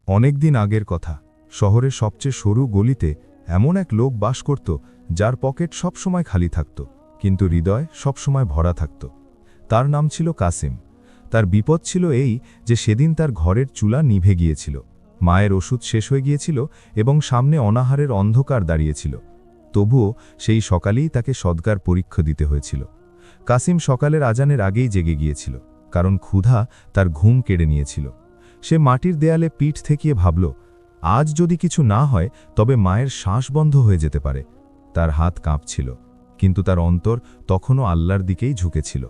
অনেকদিন আগের কথা, শহরের সবচেয়ে সরু গলিতে এমন এক লোক বাস করত যার পকেট সবসময় খালি থাকত, কিন্তু হৃদয় সবসময় ভরা থাকত। তার নাম ছিল কাসিম। তার বিপদ ছিল এই যে সেদিন তার ঘরের চুলা নিভে গিয়েছিল, মায়ের ওষুধ শেষ হয়ে গিয়েছিল এবং সামনে অনাহারের অন্ধকার দাঁড়িয়েছিল। তবুও সেই সকালেই তাকে সদকার পরীক্ষা দিতে হয়েছিল। কাসিম সকালের আজানের আগেই জেগে গিয়েছিল, কারণ ক্ষুধা তার ঘুম কেড়ে নিয়েছিল। সে মাটির দেয়ালে পিঠ ঠেকিয়ে ভাবল, আজ যদি কিছু না হয় তবে মায়ের শ্বাস বন্ধ হয়ে যেতে পারে। তার হাত কাঁপছিল, কিন্তু তার অন্তর তখনও আল্লাহর দিকেই ঝুঁকেছিল।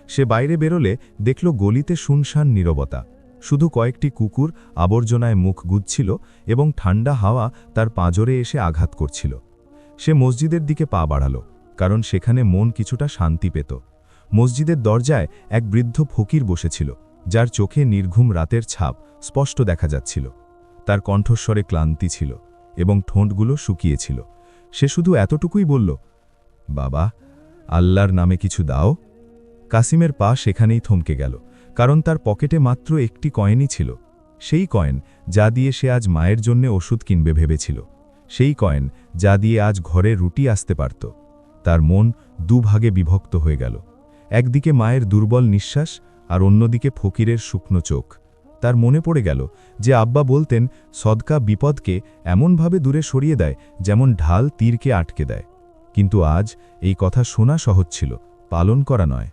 সে বাইরে বেরোলে দেখল গলিতে শুনশান নীরবতা, শুধু কয়েকটি কুকুর আবর্জনায় মুখ গুজছিল এবং ঠান্ডা হাওয়া তার পাঁজরে এসে আঘাত করছিল। সে মসজিদের দিকে পা বাড়াল, কারণ সেখানে মন কিছুটা শান্তি পেত। মসজিদের দরজায় এক বৃদ্ধ ফকির বসেছিল, যার চোখে নির্ঘুম রাতের ছাপ স্পষ্ট দেখা যাচ্ছিল। তার কণ্ঠস্বরে ক্লান্তি ছিল এবং ঠোঁটগুলো শুকিয়েছিল। সে শুধু এতটুকুই বলল, বাবা, আল্লাহর নামে কিছু দাও। কাসিমের পা সেখানেই থমকে গেল, কারণ তার পকেটে মাত্র একটি কয়েনই ছিল, সেই কয়েন যা দিয়ে সে আজ মায়ের জন্যে ওষুধ কিনবে ভেবেছিল, সেই কয়েন যা দিয়ে আজ ঘরে রুটি আসতে পারত। তার মন দুভাগে বিভক্ত হয়ে গেল, একদিকে মায়ের দুর্বল নিঃশ্বাস আর অন্যদিকে ফকিরের শুকনো চোখ। তার মনে পড়ে গেল যে আব্বা বলতেন, সদকা বিপদকে এমনভাবে দূরে সরিয়ে দেয় যেমন ঢাল তীরকে আটকে দেয়। কিন্তু আজ এই কথা শোনা সহজ ছিল, পালন করা নয়।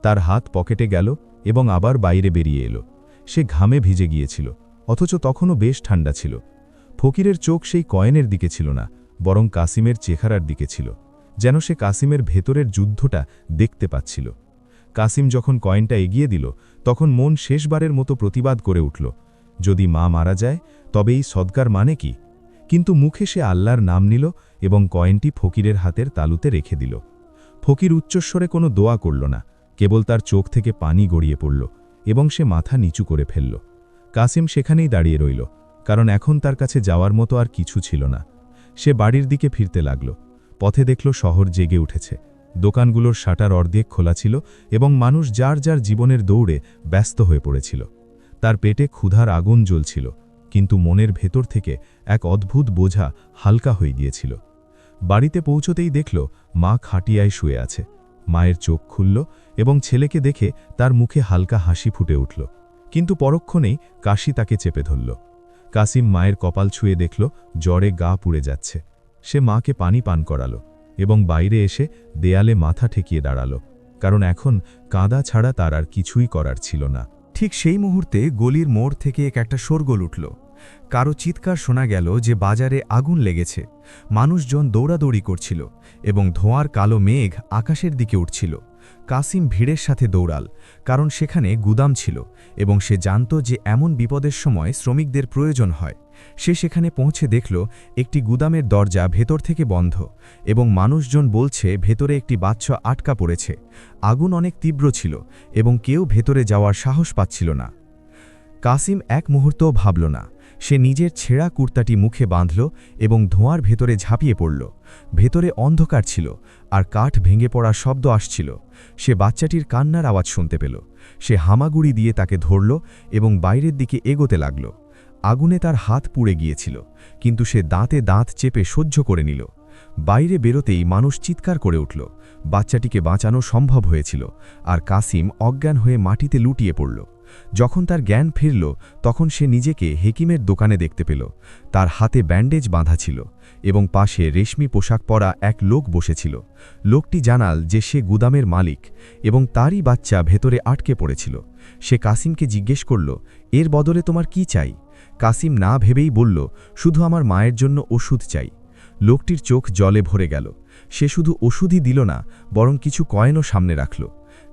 তার হাত পকেটে গেল এবং আবার বাইরে বেরিয়ে এলো। সে ঘামে ভিজে গিয়েছিল, অথচ তখনও বেশ ঠান্ডা ছিল। ফকিরের চোখ সেই কয়েনের দিকে ছিল না, বরং কাসিমের চেহারার দিকে ছিল, যেন সে কাসিমের ভেতরের যুদ্ধটা দেখতে পাচ্ছিল। কাসিম যখন কয়েনটা এগিয়ে দিল, তখন মন শেষবারের মতো প্রতিবাদ করে উঠল, যদি মা মারা যায় তবে এই সদকার মানে কি? কিন্তু মুখে সে আল্লাহর নাম নিল এবং কয়েনটি ফকিরের হাতের তালুতে রেখে দিল। ফকির উচ্চস্বরে কোনো দোয়া করল না, কেবল তার চোখ থেকে পানি গড়িয়ে পড়ল এবং সে মাথা নিচু করে ফেলল। কাসিম সেখানেই দাঁড়িয়ে রইল, কারণ এখন তার কাছে যাওয়ার মতো আর কিছু ছিল না। সে বাড়ির দিকে ফিরতে লাগল। পথে দেখল শহর জেগে উঠেছে, দোকানগুলোর শাটার অর্ধেক খোলা ছিল এবং মানুষ যার যার জীবনের দৌড়ে ব্যস্ত হয়ে পড়েছিল। তার পেটে ক্ষুধার আগুন জ্বলছিল, কিন্তু মনের ভেতর থেকে এক অদ্ভুত বোঝা হালকা হয়ে গিয়েছিল। বাড়িতে পৌঁছতেই দেখল মা খাটিয়ায় শুয়ে আছে। মায়ের চোখ খুলল এবং ছেলেকে দেখে তার মুখে হালকা হাসি ফুটে উঠল, কিন্তু পরক্ষণেই কাশি তাকে চেপে ধরল। কাসিম মায়ের কপাল ছুঁয়ে দেখল জ্বরে গা পুড়ে যাচ্ছে। সে মাকে পানি পান করালো এবং বাইরে এসে দেয়ালে মাথা ঠেকিয়ে দাঁড়াল, কারণ এখন কাঁদা ছাড়া তার আর কিছুই করার ছিল না। ঠিক সেই মুহূর্তে গলির মোড় থেকে একটা শোরগোল উঠল। কারো চিৎকার শোনা গেল যে বাজারে আগুন লেগেছে। মানুষজন দৌড়াদৌড়ি করছিল এবং ধোঁয়ার কালো মেঘ আকাশের দিকে উঠছিল। কাসিম ভিড়ের সাথে দৌড়াল, কারণ সেখানে গুদাম ছিল এবং সে জানত যে এমন বিপদের সময় শ্রমিকদের প্রয়োজন হয়। সে সেখানে পৌঁছে দেখল একটি গুদামের দরজা ভেতর থেকে বন্ধ এবং মানুষজন বলছে ভেতরে একটি বাচ্চা আটকা পড়েছে। আগুন অনেক তীব্র ছিল এবং কেউ ভেতরে যাওয়ার সাহস পাচ্ছিল না। কাসিম এক মুহূর্তও ভাবল না। সে নিজের ছেঁড়া কুর্তাটি মুখে বাঁধল এবং ধোঁয়ার ভেতরে ঝাঁপিয়ে পড়ল। ভেতরে অন্ধকার ছিল আর কাঠ ভেঙে পড়ার শব্দ আসছিল। সে বাচ্চাটির কান্নার আওয়াজ শুনতে পেল। সে হামাগুড়ি দিয়ে তাকে ধরল এবং বাইরের দিকে এগোতে লাগল। আগুনে তার হাত পুড়ে গিয়েছিল, কিন্তু সে দাঁতে দাঁত চেপে সহ্য করে নিল। বাইরে বেরোতেই মানুষ চিৎকার করে উঠল। বাচ্চাটিকে বাঁচানো সম্ভব হয়েছিল, আর কাসিম অজ্ঞান হয়ে মাটিতে লুটিয়ে পড়ল। যখন তার জ্ঞান ফিরল, তখন সে নিজেকে হেকিমের দোকানে দেখতে পেল। তার হাতে ব্যান্ডেজ বাঁধা ছিল এবং পাশে রেশমি পোশাক পরা এক লোক বসেছিল। লোকটি জানাল যে সে গুদামের মালিক এবং তারই বাচ্চা ভেতরে আটকে পড়েছিল। সে কাসিমকে জিজ্ঞেস করল, এর বদলে তোমার কি চাই? কাসিম না ভেবেই বলল, শুধু আমার মায়ের জন্য ওষুধ চাই। লোকটির চোখ জলে ভরে গেল। সে শুধু ওষুধই দিল না, বরং কিছু কয়েনও সামনে রাখল।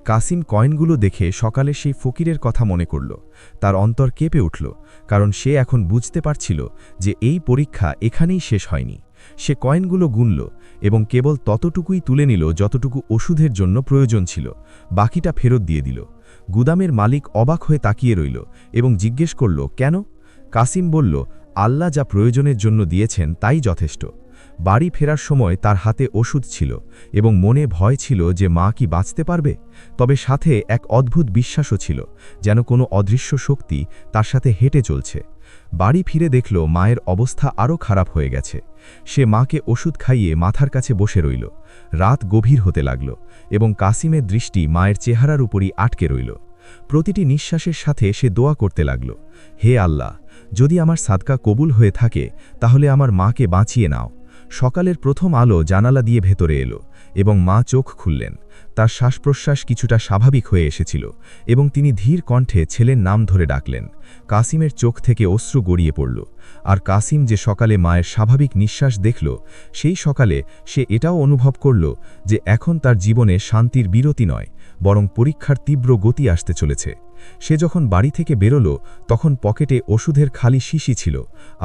কাসিম কয়েনগুলো দেখে সকালে সেই ফকিরের কথা মনে করল। তার অন্তর কেঁপে উঠল, কারণ সে এখন বুঝতে পারছিল যে এই পরীক্ষা এখানেই শেষ হয়নি। সে কয়েনগুলো গুনল এবং কেবল ততটুকুই তুলে নিল যতটুকু ওষুধের জন্য প্রয়োজন ছিল। বাকিটা ফেরত দিয়ে দিল। গুদামের মালিক অবাক হয়ে তাকিয়ে রইল এবং জিজ্ঞেস করল, কেন? কাসিম বলল, আল্লাহ যা প্রয়োজনের জন্য দিয়েছেন তাই যথেষ্ট। বাড়ি ফেরার সময় তার হাতে ওষুধ ছিল এবং মনে ভয় ছিল যে মা কি বাঁচতে পারবে, তবে সাথে এক অদ্ভুত বিশ্বাসও ছিল, যেন কোনো অদৃশ্য শক্তি তার সাথে হেঁটে চলছে। বাড়ি ফিরে দেখল মায়ের অবস্থা আরও খারাপ হয়ে গেছে। সে মাকে ওষুধ খাইয়ে মাথার কাছে বসে রইল। রাত গভীর হতে লাগল এবং কাসিমের দৃষ্টি মায়ের চেহারার উপরই আটকে রইল। প্রতিটি নিঃশ্বাসের সাথে সে দোয়া করতে লাগল, হে আল্লাহ, যদি আমার সাদকা কবুল হয়ে থাকে তাহলে আমার মাকে বাঁচিয়ে নাও। সকালের প্রথম আলো জানালা দিয়ে ভেতরে এলো এবং মা চোখ খুললেন। তার শ্বাসপ্রশ্বাস কিছুটা স্বাভাবিক হয়ে এসেছিল এবং তিনি ধীর কণ্ঠে ছেলের নাম ধরে ডাকলেন। কাসিমের চোখ থেকে অশ্রু গড়িয়ে পড়ল। আর কাসিম যে সকালে মায়ের স্বাভাবিক নিঃশ্বাস দেখল, সেই সকালে সে এটাও অনুভব করল যে এখন তার জীবনে শান্তির বিরতি নয়, বরং পরীক্ষার তীব্র গতি আসতে চলেছে। সে যখন বাড়ি থেকে বেরোল তখন পকেটে ওষুধের খালি শিশি ছিল,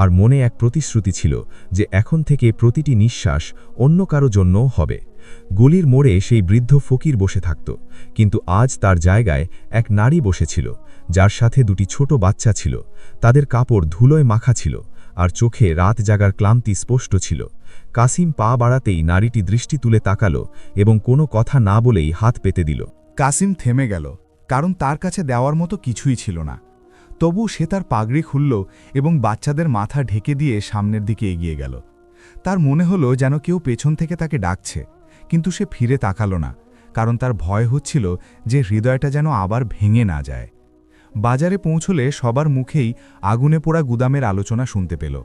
আর মনে এক প্রতিশ্রুতি ছিল যে এখন থেকে প্রতিটি নিঃশ্বাস অন্য কারো জন্যও হবে। গলির মোড়ে সেই বৃদ্ধ ফকির বসে থাকত, কিন্তু আজ তার জায়গায় এক নারী বসেছিল, যার সাথে দুটি ছোট বাচ্চা ছিল। তাদের কাপড় ধুলোয় মাখা ছিল, আর চোখে রাত জাগার ক্লান্তি স্পষ্ট ছিল। কাসিম পা বাড়াতেই নারীটি দৃষ্টি তুলে তাকালো এবং কোনো কথা না বলেই হাত পেতে দিল। কাসিম থেমে গেল, কারণ তার কাছে দেওয়ার মতো কিছুই ছিল না। তবু সে তার পাগড়ি খুলল এবং বাচ্চাদের মাথা ঢেকে দিয়ে সামনের দিকে এগিয়ে গেল। তার মনে হলো যেন কেউ পেছন থেকে তাকে ডাকছে, কিন্তু সে ফিরে তাকালো না, কারণ তার ভয় হচ্ছিল যে হৃদয়টা যেন আবার ভেঙে না যায়। বাজারে পৌঁছলে সবার মুখেই আগুনে পোড়া গুদামের আলোচনা শুনতে পেল।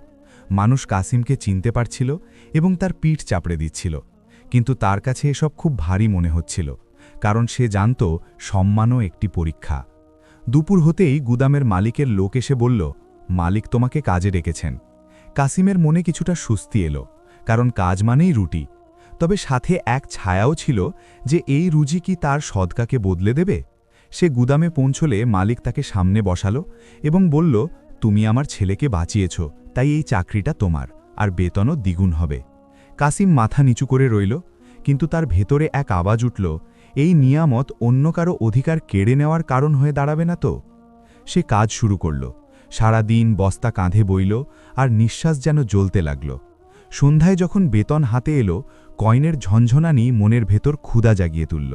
মানুষ কাসিমকে চিনতে পারছিল এবং তার পিঠ চাপড়ে দিচ্ছিল, কিন্তু তার কাছে এসব খুব ভারী মনে হচ্ছিল, কারণ সে জানত সম্মানও একটি পরীক্ষা। দুপুর হতেই গুদামের মালিকের লোক এসে বলল, মালিক তোমাকে কাজে ডেকেছেন। কাসিমের মনে কিছুটা স্বস্তি এলো, কারণ কাজ মানেই রুটি। তবে সাথে এক ছায়াও ছিল যে এই রুজি কি তার সদকাকে বদলে দেবে। সে গুদামে পৌঁছলে মালিক তাকে সামনে বসালো এবং বলল, তুমি আমার ছেলেকে বাঁচিয়েছ, তাই এই চাকরিটা তোমার, আর বেতনও দ্বিগুণ হবে। কাসিম মাথা নিচু করে রইল, কিন্তু তার ভেতরে এক আওয়াজ উঠল, এই নিয়ামত অন্য কারো অধিকার কেড়ে নেওয়ার কারণ হয়ে দাঁড়াবে না তো। সে কাজ শুরু করল। সারা দিন বস্তা কাঁধে বইল, আর নিঃশ্বাস যেন জ্বলতে লাগল। সন্ধ্যায় যখন বেতন হাতে এলো, কয়েনের ঝনঝনানি মনের ভেতর ক্ষুধা জাগিয়ে তুলল।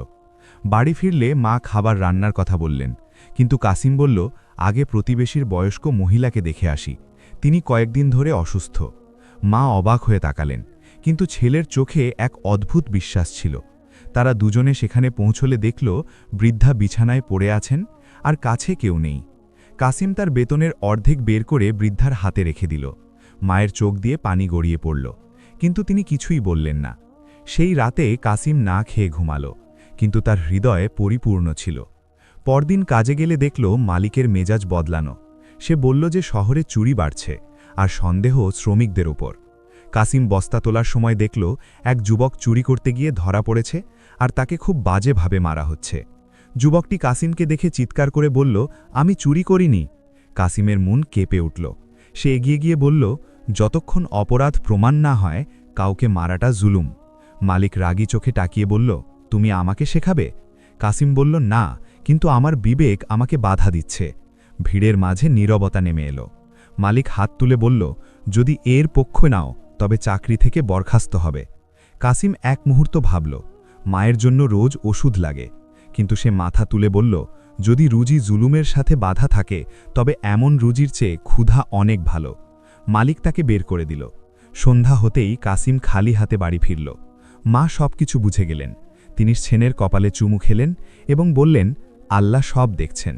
বাড়ি ফিরলে মা খাবার রান্নার কথা বললেন, কিন্তু কাসিম বলল, আগে প্রতিবেশীর বয়স্ক মহিলাকে দেখে আসি, তিনি কয়েকদিন ধরে অসুস্থ। মা অবাক হয়ে তাকালেন, কিন্তু ছেলের চোখে এক অদ্ভুত বিশ্বাস ছিল। তারা দুজনে সেখানে পৌঁছলে দেখল বৃদ্ধা বিছানায় পড়ে আছেন, আর কাছে কেউ নেই। কাসিম তার বেতনের অর্ধেক বের করে বৃদ্ধার হাতে রেখে দিল। মায়ের চোখ দিয়ে পানি গড়িয়ে পড়ল, কিন্তু তিনি কিছুই বললেন না। সেই রাতে কাসিম না খেয়ে ঘুমালো, কিন্তু তার হৃদয়ে পরিপূর্ণ ছিল। পরদিন কাজে গেলে দেখল মালিকের মেজাজ বদলানো। সে বলল যে শহরে চুরি বাড়ছে, আর সন্দেহ শ্রমিকদের ওপর। কাসিম বস্তা তোলার সময় দেখল এক যুবক চুরি করতে গিয়ে ধরা পড়েছে, আর তাকে খুব বাজেভাবে মারা হচ্ছে। যুবকটি কাসিমকে দেখে চিৎকার করে বলল, আমি চুরি করিনি। কাসিমের মন কেঁপে উঠল। সে এগিয়ে গিয়ে বলল, যতক্ষণ অপরাধ প্রমাণ না হয় কাউকে মারাটা জুলুম। মালিক রাগী চোখে তাকিয়ে বলল, তুমি আমাকে শেখাবে? কাসিম বলল, না, কিন্তু আমার বিবেক আমাকে বাধা দিচ্ছে। ভিড়ের মাঝে নীরবতা নেমে এলো। মালিক হাত তুলে বলল, যদি এর পক্ষ নাও তবে চাকরি থেকে বরখাস্ত হবে। কাসিম এক মুহূর্ত ভাবল, মায়ের জন্য রোজ ওষুধ লাগে, কিন্তু সে মাথা তুলে বলল, যদি রুজি জুলুমের সাথে বাধা থাকে তবে এমন রুজির চেয়ে ক্ষুধা অনেক ভালো। মালিক তাকে বের করে দিল। সন্ধ্যা হতেই কাসিম খালি হাতে বাড়ি ফিরল। মা সবকিছু বুঝে গেলেন। তিনি ছেনের কপালে চুমু খেলেন এবং বললেন, আল্লাহ সব দেখছেন।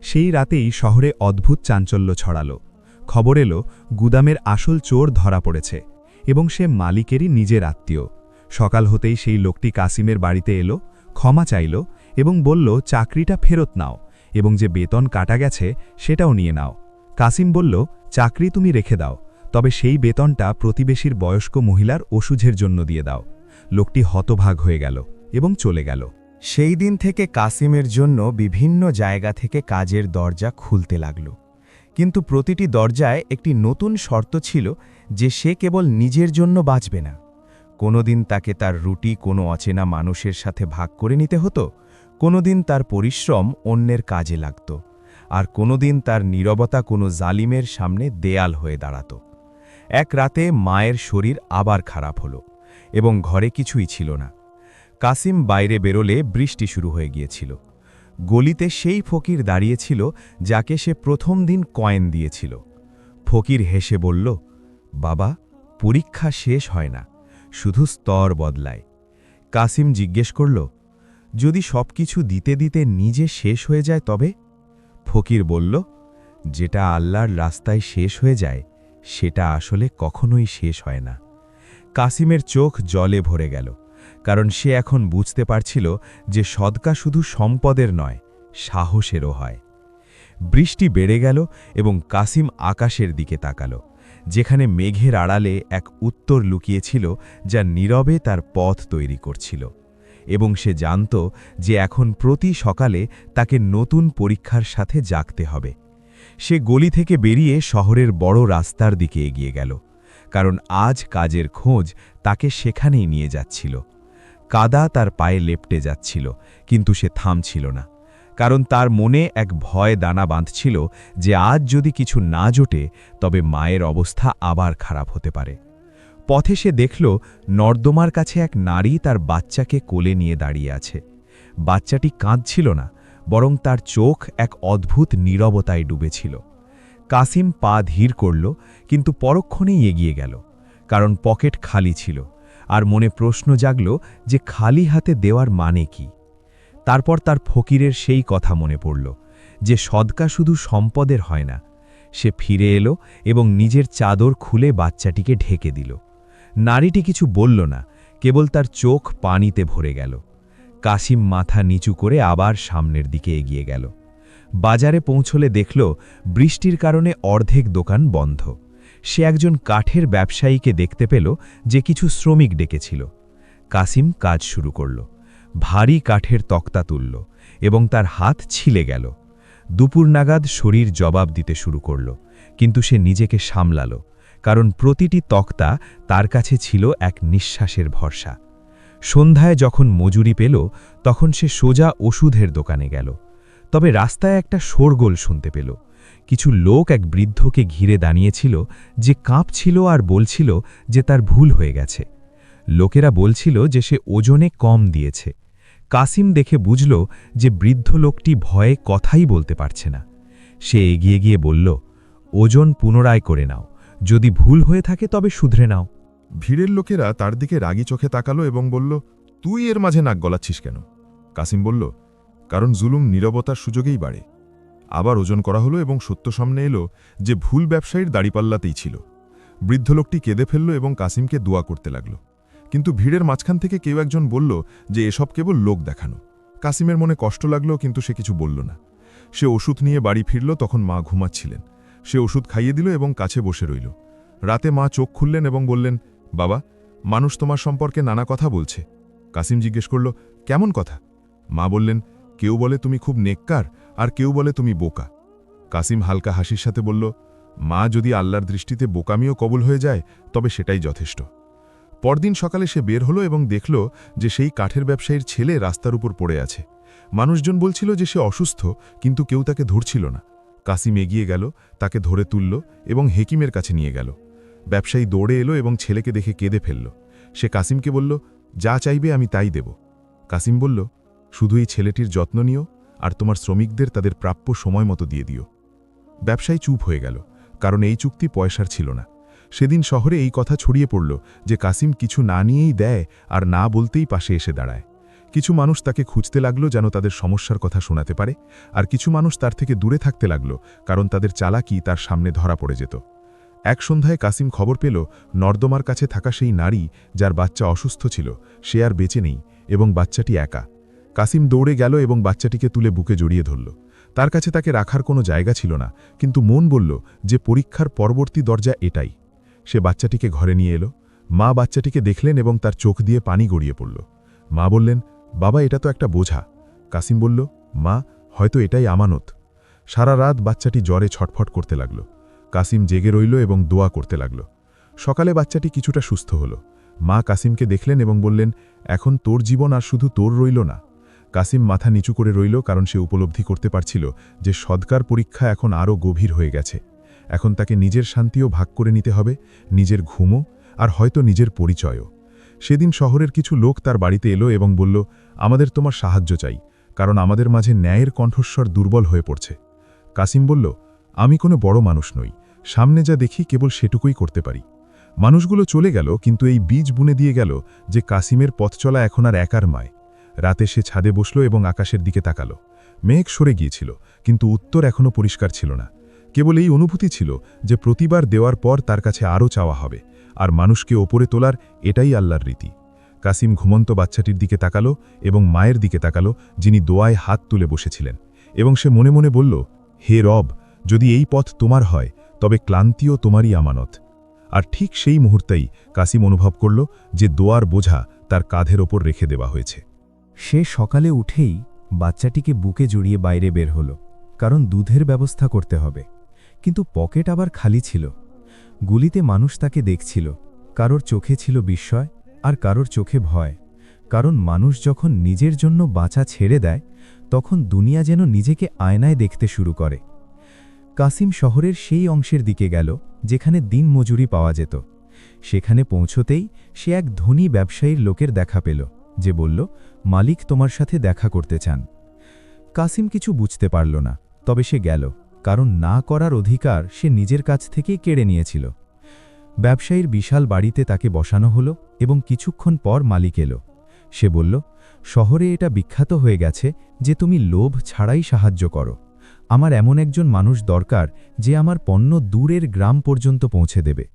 সেই রাতেই শহরে অদ্ভুত চাঞ্চল্য ছড়ালো। খবর এলো গুদামের আসল চোর ধরা পড়েছে, এবং সে মালিকেরই নিজের আত্মীয়। সকাল হতেই সেই লোকটি কাসিমের বাড়িতে এলো, ক্ষমা চাইল এবং বলল, চাকরিটা ফেরত নাও, এবং যে বেতন কাটা গেছে সেটাও নিয়ে নাও। কাসিম বলল, চাকরি তুমি রেখে দাও, তবে সেই বেতনটা প্রতিবেশীর বয়স্ক মহিলার ওষুধের জন্য দিয়ে দাও। লোকটি হতভাগ হয়ে গেল এবং চলে গেল। সেই দিন থেকে কাসিমের জন্য বিভিন্ন জায়গা থেকে কাজের দরজা খুলতে লাগল, কিন্তু প্রতিটি দরজায় একটি নতুন শর্ত ছিল যে সে কেবল নিজের জন্য বাঁচবে না। কোনোদিন তাকে তার রুটি কোনো অচেনা মানুষের সাথে ভাগ করে নিতে হতো, কোনোদিন তার পরিশ্রম অন্যের কাজে লাগত, আর কোনোদিন তার নীরবতা কোনো জালিমের সামনে দেয়াল হয়ে দাঁড়াত। এক রাতে মায়ের শরীর আবার খারাপ হলো এবং ঘরে কিছুই ছিল না। কাসিম বাইরে বেরোলে বৃষ্টি শুরু হয়ে গিয়েছিল। গলিতে সেই ফকির দাঁড়িয়েছিল যাকে সে প্রথম দিন কয়েন দিয়েছিল। ফকির হেসে বলল, বাবা, পরীক্ষা শেষ হয় না, শুধু স্তর বদলায়। কাসিম জিজ্ঞেস করল, যদি সবকিছু দিতে দিতে নিজে শেষ হয়ে যায় তবে? ফকির বলল, যেটা আল্লাহর রাস্তায় শেষ হয়ে যায় সেটা আসলে কখনোই শেষ হয় না। কাসিমের চোখ জলে ভরে গেল, কারণ সে এখন বুঝতে পারছিল যে সদকা শুধু সম্পদের নয়, সাহসেরও হয়। বৃষ্টি বেড়ে গেল এবং কাসিম আকাশের দিকে তাকাল, যেখানে মেঘের আড়ালে এক উত্তর লুকিয়েছিল যা নীরবে তার পথ তৈরি করছিল। এবং সে জানত যে এখন প্রতি সকালে তাকে নতুন পরীক্ষার সাথে জাগতে হবে। সে গলি থেকে বেরিয়ে শহরের বড় রাস্তার দিকে এগিয়ে গেল, কারণ আজ কাজের খোঁজ তাকে সেখানেই নিয়ে যাচ্ছিল। কাদা তার পায়ে লেপ্টে যাচ্ছিল, কিন্তু সে থামছিল না, কারণ তার মনে এক ভয় দানা বাঁধছিল যে আজ যদি কিছু না জোটে তবে মায়ের অবস্থা আবার খারাপ হতে পারে। পথে সে দেখল নর্দমার কাছে এক নারী তার বাচ্চাকে কোলে নিয়ে দাঁড়িয়ে আছে। বাচ্চাটি কাঁদছিল না, বরং তার চোখ এক অদ্ভুত নীরবতায় ডুবেছিল। কাসিম পা ধীর করল, কিন্তু পরক্ষণেই এগিয়ে গেল, কারণ পকেট খালি ছিল, আর মনে প্রশ্ন জাগল যে খালি হাতে দেওয়ার মানে কি। তারপর তার ফকিরের সেই কথা মনে পড়ল যে সদকা শুধু সম্পদের হয় না। সে ফিরে এলো এবং নিজের চাদর খুলে বাচ্চাটিকে ঢেকে দিল। নারীটি কিছু বলল না, কেবল তার চোখ পানিতে ভরে গেল। কাসিম মাথা নিচু করে আবার সামনের দিকে এগিয়ে গেল। বাজারে পৌঁছলে দেখল বৃষ্টির কারণে অর্ধেক দোকান বন্ধ। সে একজন কাঠের ব্যবসায়ীকে দেখতে পেল যে কিছু শ্রমিক ডেকেছিল। কাসিম কাজ শুরু করল। ভারী কাঠের তক্তা তুলল এবং তার হাত ছিলে গেল। দুপুর নাগাদ শরীর জবাব দিতে শুরু করল, কিন্তু সে নিজেকে সামলাল, কারণ প্রতিটি তক্তা তার কাছে ছিল এক নিঃশ্বাসের ভরসা। সন্ধ্যায় যখন মজুরি পেল, তখন সে সোজা ওষুধের দোকানে গেল। তবে রাস্তায় একটা শোরগোল শুনতে পেল। কিছু লোক এক বৃদ্ধকে ঘিরে দাঁড়িয়েছিল, যে কাঁপছিল আর বলছিল যে তার ভুল হয়ে গেছে। লোকেরা বলছিল যে সে ওজনে কম দিয়েছে। কাসিম দেখে বুঝল যে বৃদ্ধ লোকটি ভয়ে কথাই বলতে পারছে না। সে এগিয়ে গিয়ে বলল, ওজন পুনরায় করে নাও, যদি ভুল হয়ে থাকে তবে শুধরে নাও। ভিড়ের লোকেরা তার দিকে রাগী চোখে তাকালো এবং বলল, তুই এর মাঝে নাক গলাচ্ছিস কেন? কাসিম বলল, কারণ জুলুম নীরবতার সুযোগেই বাড়ে। আবার ওজন করা হলো এবং সত্য সামনে এলো যে ভুল ব্যবসায়ীর দাড়িপাল্লাতেই ছিল। বৃদ্ধ লোকটি কেঁদে ফেলল এবং কাসিমকে দোয়া করতে লাগল। কিন্তু ভিড়ের মাঝখান থেকে কেউ একজন বলল যে এসব কেবল লোক দেখানো। কাসিমের মনে কষ্ট লাগলো, কিন্তু সে কিছু বলল না। সে ওষুধ নিয়ে বাড়ি ফিরল, তখন মা ঘুমাচ্ছিলেন। সে ওষুধ খাইয়ে দিল এবং কাছে বসে রইল। রাতে মা চোখ খুললেন এবং বললেন, বাবা, মানুষ তোমার সম্পর্কে নানা কথা বলছে। কাসিম জিজ্ঞেস করল, কেমন কথা? মা বললেন, কেউ বলে তুমি খুব নেককার, আর কেউ বলে তুমি বোকা। কাসিম হালকা হাসির সাথে বলল, মা, যদি আল্লাহর দৃষ্টিতে বোকামিও কবুল হয়ে যায় তবে সেটাই যথেষ্ট। পরদিন সকালে সে বের হলো এবং দেখল যে সেই কাঠের ব্যবসায়ীর ছেলে রাস্তার উপর পড়ে আছে। মানুষজন বলছিল যে সে অসুস্থ, কিন্তু কেউ তাকে ধরছিল না। কাসিম এগিয়ে গেল, তাকে ধরে তুলল এবং হেকিমের কাছে নিয়ে গেল। ব্যবসায়ী দৌড়ে এলো এবং ছেলেকে দেখে কেঁদে ফেলল। সে কাসিমকে বলল, যা চাইবে আমি তাই দেব। কাসিম বলল, শুধু এই ছেলেটির যত্ন নিও, আর তোমার শ্রমিকদের তাদের প্রাপ্য সময় মতো দিয়ে দিও। ব্যবসায়ী চুপ হয়ে গেল, কারণ এই চুক্তি পয়সার ছিল না। সেদিন শহরে এই কথা ছড়িয়ে পড়ল যে কাসিম কিছু না নিয়েই দেয় আর না বলতেই পাশে এসে দাঁড়ায়। কিছু মানুষ তাকে খুঁজতে লাগলো যেন তাদের সমস্যার কথা শোনাতে পারে, আর কিছু মানুষ তার থেকে দূরে থাকতে লাগলো, কারণ তাদের চালাকি তার সামনে ধরা পড়ে যেত। এক সন্ধ্যায় কাসিম খবর পেল নর্দমার কাছে থাকা সেই নারী, যার বাচ্চা অসুস্থ ছিল, সে আর বেঁচে নেই এবং বাচ্চাটি একা। কাসিম দৌড়ে গেল এবং বাচ্চাটিকে তুলে বুকে জড়িয়ে ধরল। তার কাছে তাকে রাখার কোনো জায়গা ছিল না, কিন্তু মন বলল যে পরীক্ষার পরবর্তী দরজা এটাই। সে বাচ্চাটিকে ঘরে নিয়ে এলো। মা বাচ্চাটিকে দেখলেন এবং তার চোখ দিয়ে পানি গড়িয়ে পড়ল। মা বললেন, বাবা, এটা তো একটা বোঝা। কাসিম বলল, মা, হয়তো এটাই আমানত। সারা রাত বাচ্চাটি জ্বরে ছটফট করতে লাগল। কাসিম জেগে রইল এবং দোয়া করতে লাগল। সকালে বাচ্চাটি কিছুটা সুস্থ হল। মা কাসিমকে দেখলেন এবং বললেন, এখন তোর জীবন আর শুধু তোর রইল না। কাসিম মাথা নিচু করে রইল, কারণ সে উপলব্ধি করতে পারছিল যে সদকার পরীক্ষা এখন আরও গভীর হয়ে গেছে। এখন তাকে নিজের শান্তিও ভাগ করে নিতে হবে, নিজের ঘুমও, আর হয়তো নিজের পরিচয়ও। সেদিন শহরের কিছু লোক তার বাড়িতে এলো এবং বলল, আমাদের তোমার সাহায্য চাই, কারণ আমাদের মাঝে ন্যায়ের কণ্ঠস্বর দুর্বল হয়ে পড়ছে। কাসিম বলল, আমি কোনো বড় মানুষ নই, সামনে যা দেখি কেবল সেটুকুই করতে পারি। মানুষগুলো চলে গেল, কিন্তু এই বীজ বুনে দিয়ে গেল যে কাসিমের পথ চলা এখন আর একার মায়। রাতে সে ছাদে বসল এবং আকাশের দিকে তাকালো। মেঘ সরে গিয়েছিল, কিন্তু উত্তর এখনও পরিষ্কার ছিল না। কেবল এই অনুভূতি ছিল যে প্রতিবার দেওয়ার পর তার কাছে আরও চাওয়া হবে, আর মানুষকে ওপরে তোলার এটাই আল্লাহর রীতি। কাসিম ঘুমন্ত বাচ্চাটির দিকে তাকালো এবং মায়ের দিকে তাকালো, যিনি দোয়ায় হাত তুলে বসেছিলেন, এবং সে মনে মনে বলল, হে রব, যদি এই পথ তোমার হয় তবে ক্লান্তিও তোমারই আমানত। আর ঠিক সেই মুহূর্তেই কাসিম অনুভব করল যে দোয়ার বোঝা তার কাঁধের ওপর রেখে দেওয়া হয়েছে। সে সকালে উঠেই বাচ্চাটিকে বুকে জড়িয়ে বাইরে বের হল, কারণ দুধের ব্যবস্থা করতে হবে। কিন্তু পকেট আবার খালি ছিল। গুলিতে মানুষ তাকে দেখছিল, কারোর চোখে ছিল বিস্ময় আর কারোর চোখে ভয়, কারণ মানুষ যখন নিজের জন্য বাঁচা ছেড়ে দেয় তখন দুনিয়া যেন নিজেকে আয়নায় দেখতে শুরু করে। কাসিম শহরের সেই অংশের দিকে গেল যেখানে দিন মজুরি পাওয়া যেত। সেখানে পৌঁছতেই সে এক ধনী ব্যবসায়ীর লোকের দেখা পেল, যে বলল, মালিক তোমার সাথে দেখা করতে চান। কাসিম কিছু বুঝতে পারল না, তবে সে গেল, কারণ না করার অধিকার সে নিজের কাছ থেকেই কেড়ে নিয়েছিল। ব্যবসায়ীর বিশাল বাড়িতে তাকে বসানো হলো এবং কিছুক্ষণ পর মালিক এলো। সে বলল, শহরে এটা বিখ্যাত হয়ে গেছে যে তুমি লোভ ছাড়াই সাহায্য করো। আমার এমন একজন মানুষ দরকার যে আমার পণ্য দূরের গ্রাম পর্যন্ত পৌঁছে দেবে।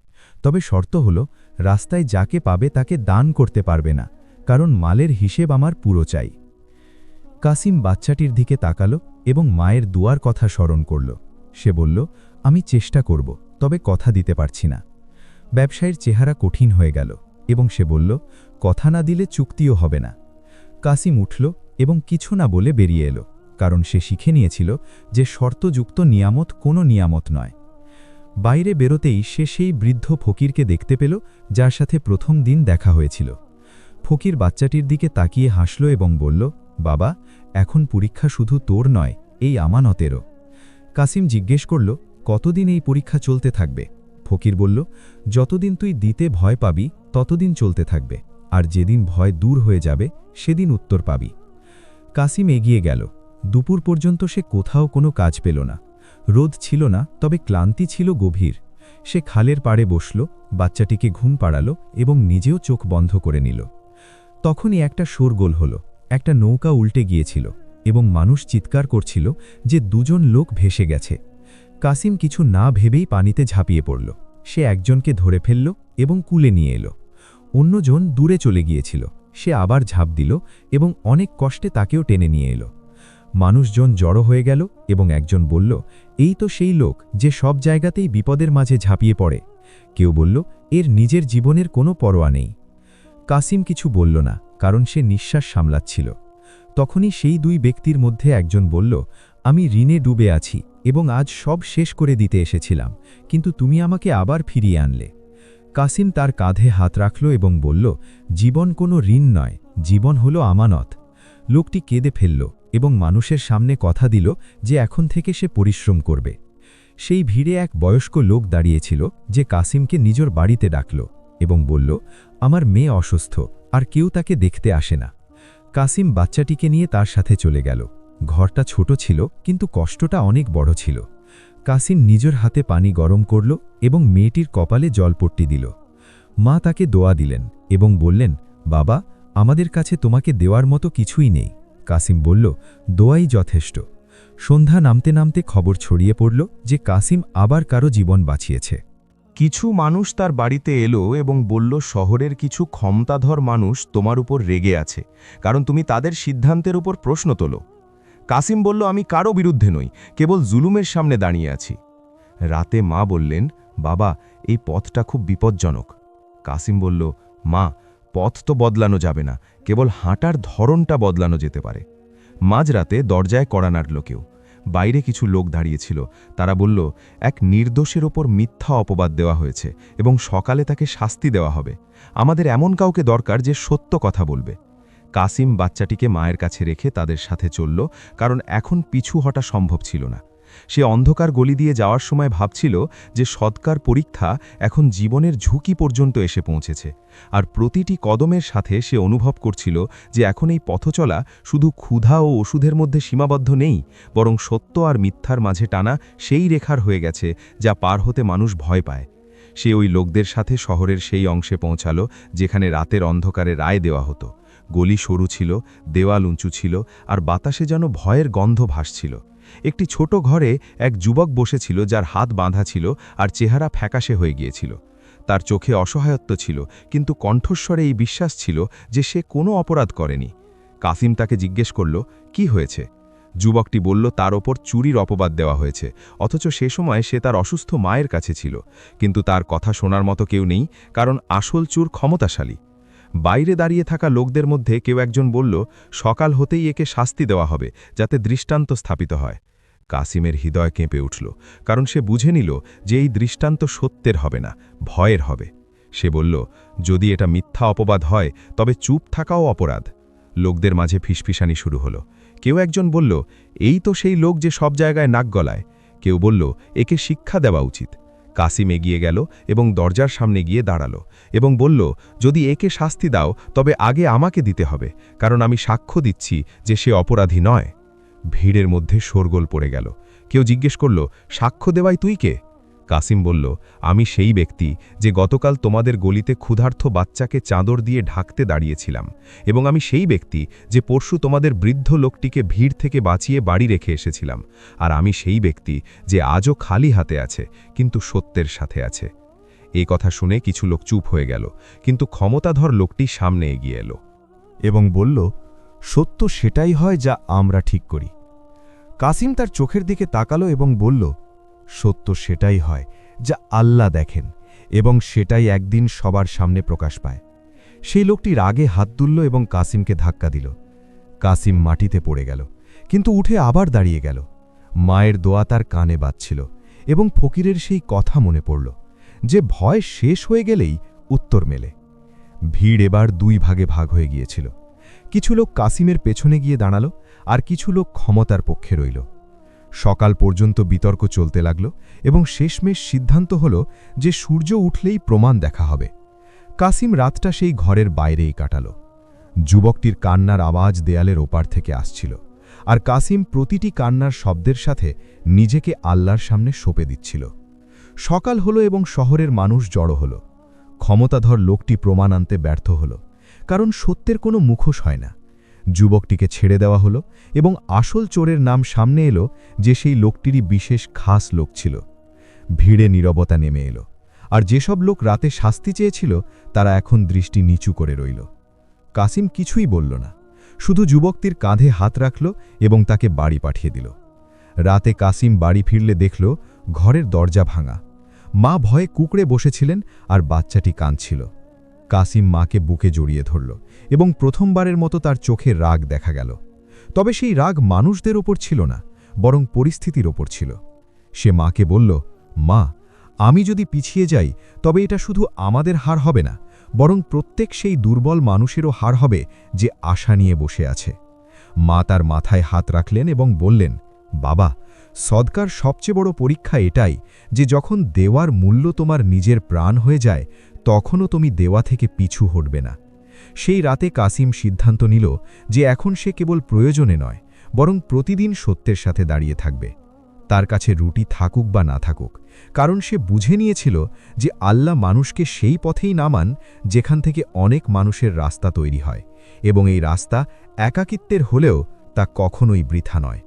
তবে শর্ত হলো, রাস্তায় যাকে পাবে তাকে দান করতে পারবে না, কারণ মালের হিসেব আমার পুরো চাই। কাসিম বাচ্চাটির দিকে তাকালো এবং মায়ের দুয়ার কথা স্মরণ করল। সে বলল, আমি চেষ্টা করব, তবে কথা দিতে পারছি না। ব্যবসায়ীর চেহারা কঠিন হয়ে গেল এবং সে বলল, কথা না দিলে চুক্তিও হবে না। কাসিম উঠল এবং কিছু না বলে বেরিয়ে এলো, কারণ সে শিখে নিয়েছিল যে শর্তযুক্ত নিয়ামত কোনো নিয়ামত নয়। বাইরে বেরোতেই সে সেই বৃদ্ধ ফকিরকে দেখতে পেল যার সাথে প্রথম দিন দেখা হয়েছিল। ফকির বাচ্চাটির দিকে তাকিয়ে হাসল এবং বলল, বাবা, এখন পরীক্ষা শুধু তোর নয়, এই আমানতেরও। কাসিম জিজ্ঞেস করল, কতদিন এই পরীক্ষা চলতে থাকবে? ফকির বলল, যতদিন তুই দিতে ভয় পাবি ততদিন চলতে থাকবে, আর যেদিন ভয় দূর হয়ে যাবে সেদিন উত্তর পাবি। কাসিম এগিয়ে গেল। দুপুর পর্যন্ত সে কোথাও কোনো কাজ পেল না। রোদ ছিল না, তবে ক্লান্তি ছিল গভীর। সে খালের পাড়ে বসল, বাচ্চাটিকে ঘুম পাড়ালো এবং নিজেও চোখ বন্ধ করে নিল। তখনই একটা শোরগোল হল। একটা নৌকা উল্টে গিয়েছিল এবং মানুষ চিৎকার করছিল যে দুজন লোক ভেসে গেছে। কাসিম কিছু না ভেবেই পানিতে ঝাঁপিয়ে পড়ল। সে একজনকে ধরে ফেলল এবং কুলে নিয়ে এলো। অন্যজন দূরে চলে গিয়েছিল। সে আবার ঝাঁপ দিল এবং অনেক কষ্টে তাকেও টেনে নিয়ে এলো। মানুষজন জড়ো হয়ে গেল এবং একজন বলল, এই তো সেই লোক যে সব জায়গাতেই বিপদের মাঝে ঝাঁপিয়ে পড়ে। কেউ বলল, এর নিজের জীবনের কোনো পরোয়া নেই। কাসিম কিছু বলল না, কারণ সে নিঃশ্বাস সামলাচ্ছিল। তখনই সেই দুই ব্যক্তির মধ্যে একজন বলল, আমি ঋণে ডুবে আছি এবং আজ সব শেষ করে দিতে এসেছিলাম, কিন্তু তুমি আমাকে আবার ফিরিয়ে আনলে। কাসিম তার কাঁধে হাত রাখল এবং বলল, জীবন কোনো ঋণ নয়, জীবন হলো আমানত। লোকটি কেঁদে ফেলল এবং মানুষের সামনে কথা দিল যে এখন থেকে সে পরিশ্রম করবে। সেই ভিড়ে এক বয়স্ক লোক দাঁড়িয়েছিল, যে কাসিমকে নিজের বাড়িতে ডাকল এবং বলল, আমার মেয়ে অসুস্থ আর কেউ তাকে দেখতে আসে না। কাসিম বাচ্চাটিকে নিয়ে তার সাথে চলে গেল। ঘরটা ছোট ছিল, কিন্তু কষ্টটা অনেক বড় ছিল। কাসিম নিজের হাতে পানি গরম করল এবং মেয়েটির কপালে জলপট্টি দিল। মা তাকে দোয়া দিলেন এবং বললেন, বাবা, আমাদের কাছে তোমাকে দেওয়ার মতো কিছুই নেই। কাসিম বলল, দোয়াই যথেষ্ট। সন্ধ্যা নামতে নামতে খবর ছড়িয়ে পড়ল যে কাসিম আবার কারো জীবন বাঁচিয়েছে। কিছু মানুষ তার বাড়িতে এলো এবং বলল, শহরের কিছু ক্ষমতাধর মানুষ তোমার উপর রেগে আছে, কারণ তুমি তাদের সিদ্ধান্তের উপর প্রশ্ন তোলো। কাসিম বলল, আমি কারো বিরুদ্ধে নই, কেবল জুলুমের সামনে দাঁড়িয়ে আছি। রাতে মা বললেন, বাবা, এই পথটা খুব বিপজ্জনক। কাসিম বলল, মা, পথ তো বদলানো যাবে না, কেবল হাঁটার ধরনটা বদলানো যেতে পারে। মাঝরাতে দরজায় কড়া নাড়ল কেউ। বাইরে কিছু লোক দাঁড়িয়েছিল। তারা বলল, এক নির্দোষের ওপর মিথ্যা অপবাদ দেওয়া হয়েছে এবং সকালে তাকে শাস্তি দেওয়া হবে। আমাদের এমন কাউকে দরকার যে সত্য কথা বলবে। কাসিম বাচ্চাটিকে মায়ের কাছে রেখে তাদের সাথে চলল, কারণ এখন পিছু হটা সম্ভব ছিল না। সে অন্ধকার গলি দিয়ে যাওয়ার সময় ভাবছিল যে সৎকার পরীক্ষা এখন জীবনের ঝুঁকি পর্যন্ত এসে পৌঁছেছে, আর প্রতিটি কদমের সাথে সে অনুভব করছিল যে এখন এই পথচলা শুধু ক্ষুধা ও ওষুধের মধ্যে সীমাবদ্ধ নেই, বরং সত্য আর মিথ্যার মাঝে টানা সেই রেখার হয়ে গেছে যা পার হতে মানুষ ভয় পায়। সে ওই লোকদের সাথে শহরের সেই অংশে পৌঁছালো যেখানে রাতের অন্ধকারে রায় দেওয়া হতো। গলি সরু ছিল, দেওয়াল উঁচু ছিল, আর বাতাসে যেন ভয়ের গন্ধ ভাসছিল। একটি ছোট ঘরে এক যুবক বসেছিল যার হাত বাঁধা ছিল আর চেহারা ফ্যাকাশে হয়ে গিয়েছিল। তার চোখে অসহায়ত্ব ছিল, কিন্তু কণ্ঠস্বরে এই বিশ্বাস ছিল যে সে কোনো অপরাধ করেনি। কাসিম তাকে জিজ্ঞেস করল, কি হয়েছে? যুবকটি বলল তার ওপর চুরির অপবাদ দেওয়া হয়েছে, অথচ সে সময় সে তার অসুস্থ মায়ের কাছে ছিল। কিন্তু তার কথা শোনার মতো কেউ নেই, কারণ আসল চোর ক্ষমতাশালী। বাইরে দাঁড়িয়ে থাকা লোকদের মধ্যে কেউ একজন বলল, সকাল হতেই একে শাস্তি দেওয়া হবে, যাতে দৃষ্টান্ত স্থাপিত হয়। কাসিমের হৃদয় কেঁপে উঠল, কারণ সে বুঝে নিল যে এই দৃষ্টান্ত সত্যের হবে না, ভয়ের হবে। সে বলল, যদি এটা মিথ্যা অপবাদ হয় তবে চুপ থাকাও অপরাধ। লোকদের মাঝে ফিসফিসানি শুরু হলো। কেউ একজন বলল, এই তো সেই লোক যে সব জায়গায় নাক গলায়। কেউ বলল, একে শিক্ষা দেওয়া উচিত। কাসিম এগিয়ে গেল এবং দরজার সামনে গিয়ে দাঁড়ালো এবং বলল, যদি একে শাস্তি দাও তবে আগে আমাকে দিতে হবে, কারণ আমি সাক্ষ্য দিচ্ছি যে সে অপরাধী নয়। ভিড়ের মধ্যে শোরগোল পড়ে গেল। কেউ জিজ্ঞেস করল, সাক্ষ্য দেওয়াই তুই কে? কাসিম বলল, আমি সেই ব্যক্তি যে গতকাল তোমাদের গলিতে ক্ষুধার্ত বাচ্চাকে চাদর দিয়ে ঢাকতে দাঁড়িয়েছিলাম, এবং আমি সেই ব্যক্তি যে পরশু তোমাদের বৃদ্ধ লোকটিকে ভিড় থেকে বাঁচিয়ে বাড়ি রেখে এসেছিলাম, আর আমি সেই ব্যক্তি যে আজও খালি হাতে আছে কিন্তু সত্যের সাথে আছে। এই কথা শুনে কিছু লোক চুপ হয়ে গেল, কিন্তু ক্ষমতাধর লোকটি সামনে এগিয়ে এলো এবং বলল, সত্য সেটাই হয় যা আমরা ঠিক করি। কাসিম তার চোখের দিকে তাকালো এবং বলল, সত্য সেটাই হয় যা আল্লাহ দেখেন, এবং সেটাই একদিন সবার সামনে প্রকাশ পায়। সেই লোকটি রাগে হাত তুলল এবং কাসিমকে ধাক্কা দিল। কাসিম মাটিতে পড়ে গেল, কিন্তু উঠে আবার দাঁড়িয়ে গেল। মায়ের দোয়া তার কানে বাজছিল, এবং ফকিরের সেই কথা মনে পড়ল যে ভয় শেষ হয়ে গেলেই উত্তর মেলে। ভিড় এবার দুই ভাগে ভাগ হয়ে গিয়েছিল। কিছু লোক কাসিমের পেছনে গিয়ে দাঁড়াল, আর কিছু লোক ক্ষমতার পক্ষে রইল। সকাল পর্যন্ত বিতর্ক চলতে লাগল, এবং শেষমেশ সিদ্ধান্ত হল যে সূর্য উঠলেই প্রমাণ দেখা হবে। কাসিম রাতটা সেই ঘরের বাইরেই কাটাল। যুবকটির কান্নার আওয়াজ দেয়ালের ওপার থেকে আসছিল, আর কাসিম প্রতিটি কান্নার শব্দের সাথে নিজেকে আল্লাহর সামনে সঁপে দিচ্ছিল। সকাল হলো এবং শহরের মানুষ জড়ো হল। ক্ষমতাধর লোকটি প্রমাণ আনতে ব্যর্থ হল, কারণ সত্যের কোনো মুখোশ হয় না। যুবকটিকে ছেড়ে দেওয়া হলো, এবং আসল চোরের নাম সামনে এলো, যে সেই লোকটিরই বিশেষ খাস লোক ছিল। ভিড়ে নীরবতা নেমে এলো, আর যেসব লোক রাতে শাস্তি চেয়েছিল তারা এখন দৃষ্টি নিচু করে রইল। কাসিম কিছুই বলল না, শুধু যুবকটির কাঁধে হাত রাখল এবং তাকে বাড়ি পাঠিয়ে দিল। রাতে কাসিম বাড়ি ফিরলে দেখল ঘরের দরজা ভাঙা। মা ভয়ে কুঁকড়ে বসেছিলেন, আর বাচ্চাটি কাঁদছিল। কাসিম মাকে বুকে জড়িয়ে ধরল, এবং প্রথমবারের মতো তার চোখে রাগ দেখা গেল। তবে সেই রাগ মানুষদের ওপর ছিল না, বরং পরিস্থিতির ওপর ছিল। সে মাকে বলল, মা, আমি যদি পিছিয়ে যাই তবে এটা শুধু আমাদের হার হবে না, বরং প্রত্যেক সেই দুর্বল মানুষেরও হার হবে যে আশা নিয়ে বসে আছে। মা তার মাথায় হাত রাখলেন এবং বললেন, বাবা, সদকার সবচেয়ে বড় পরীক্ষা এটাই যে যখন দেওয়ার মূল্য তোমার নিজের প্রাণ হয়ে যায়, তখনও তুমি দেওয়া থেকে পিছু হটবে না। সেই রাতে কাসিম সিদ্ধান্ত নিল যে এখন সে কেবল প্রয়োজনে নয়, বরং প্রতিদিন সত্যের সাথে দাঁড়িয়ে থাকবে। তার কাছে রুটি থাকুক বা না থাকুক, কারণ সে বুঝে নিয়েছিল যে আল্লাহ মানুষকে সেই পথেই নামান যেখান থেকে অনেক মানুষের রাস্তা তৈরি হয়, এবং এই রাস্তা একাকিত্বের হলেও তা কখনোই বৃথা নয়।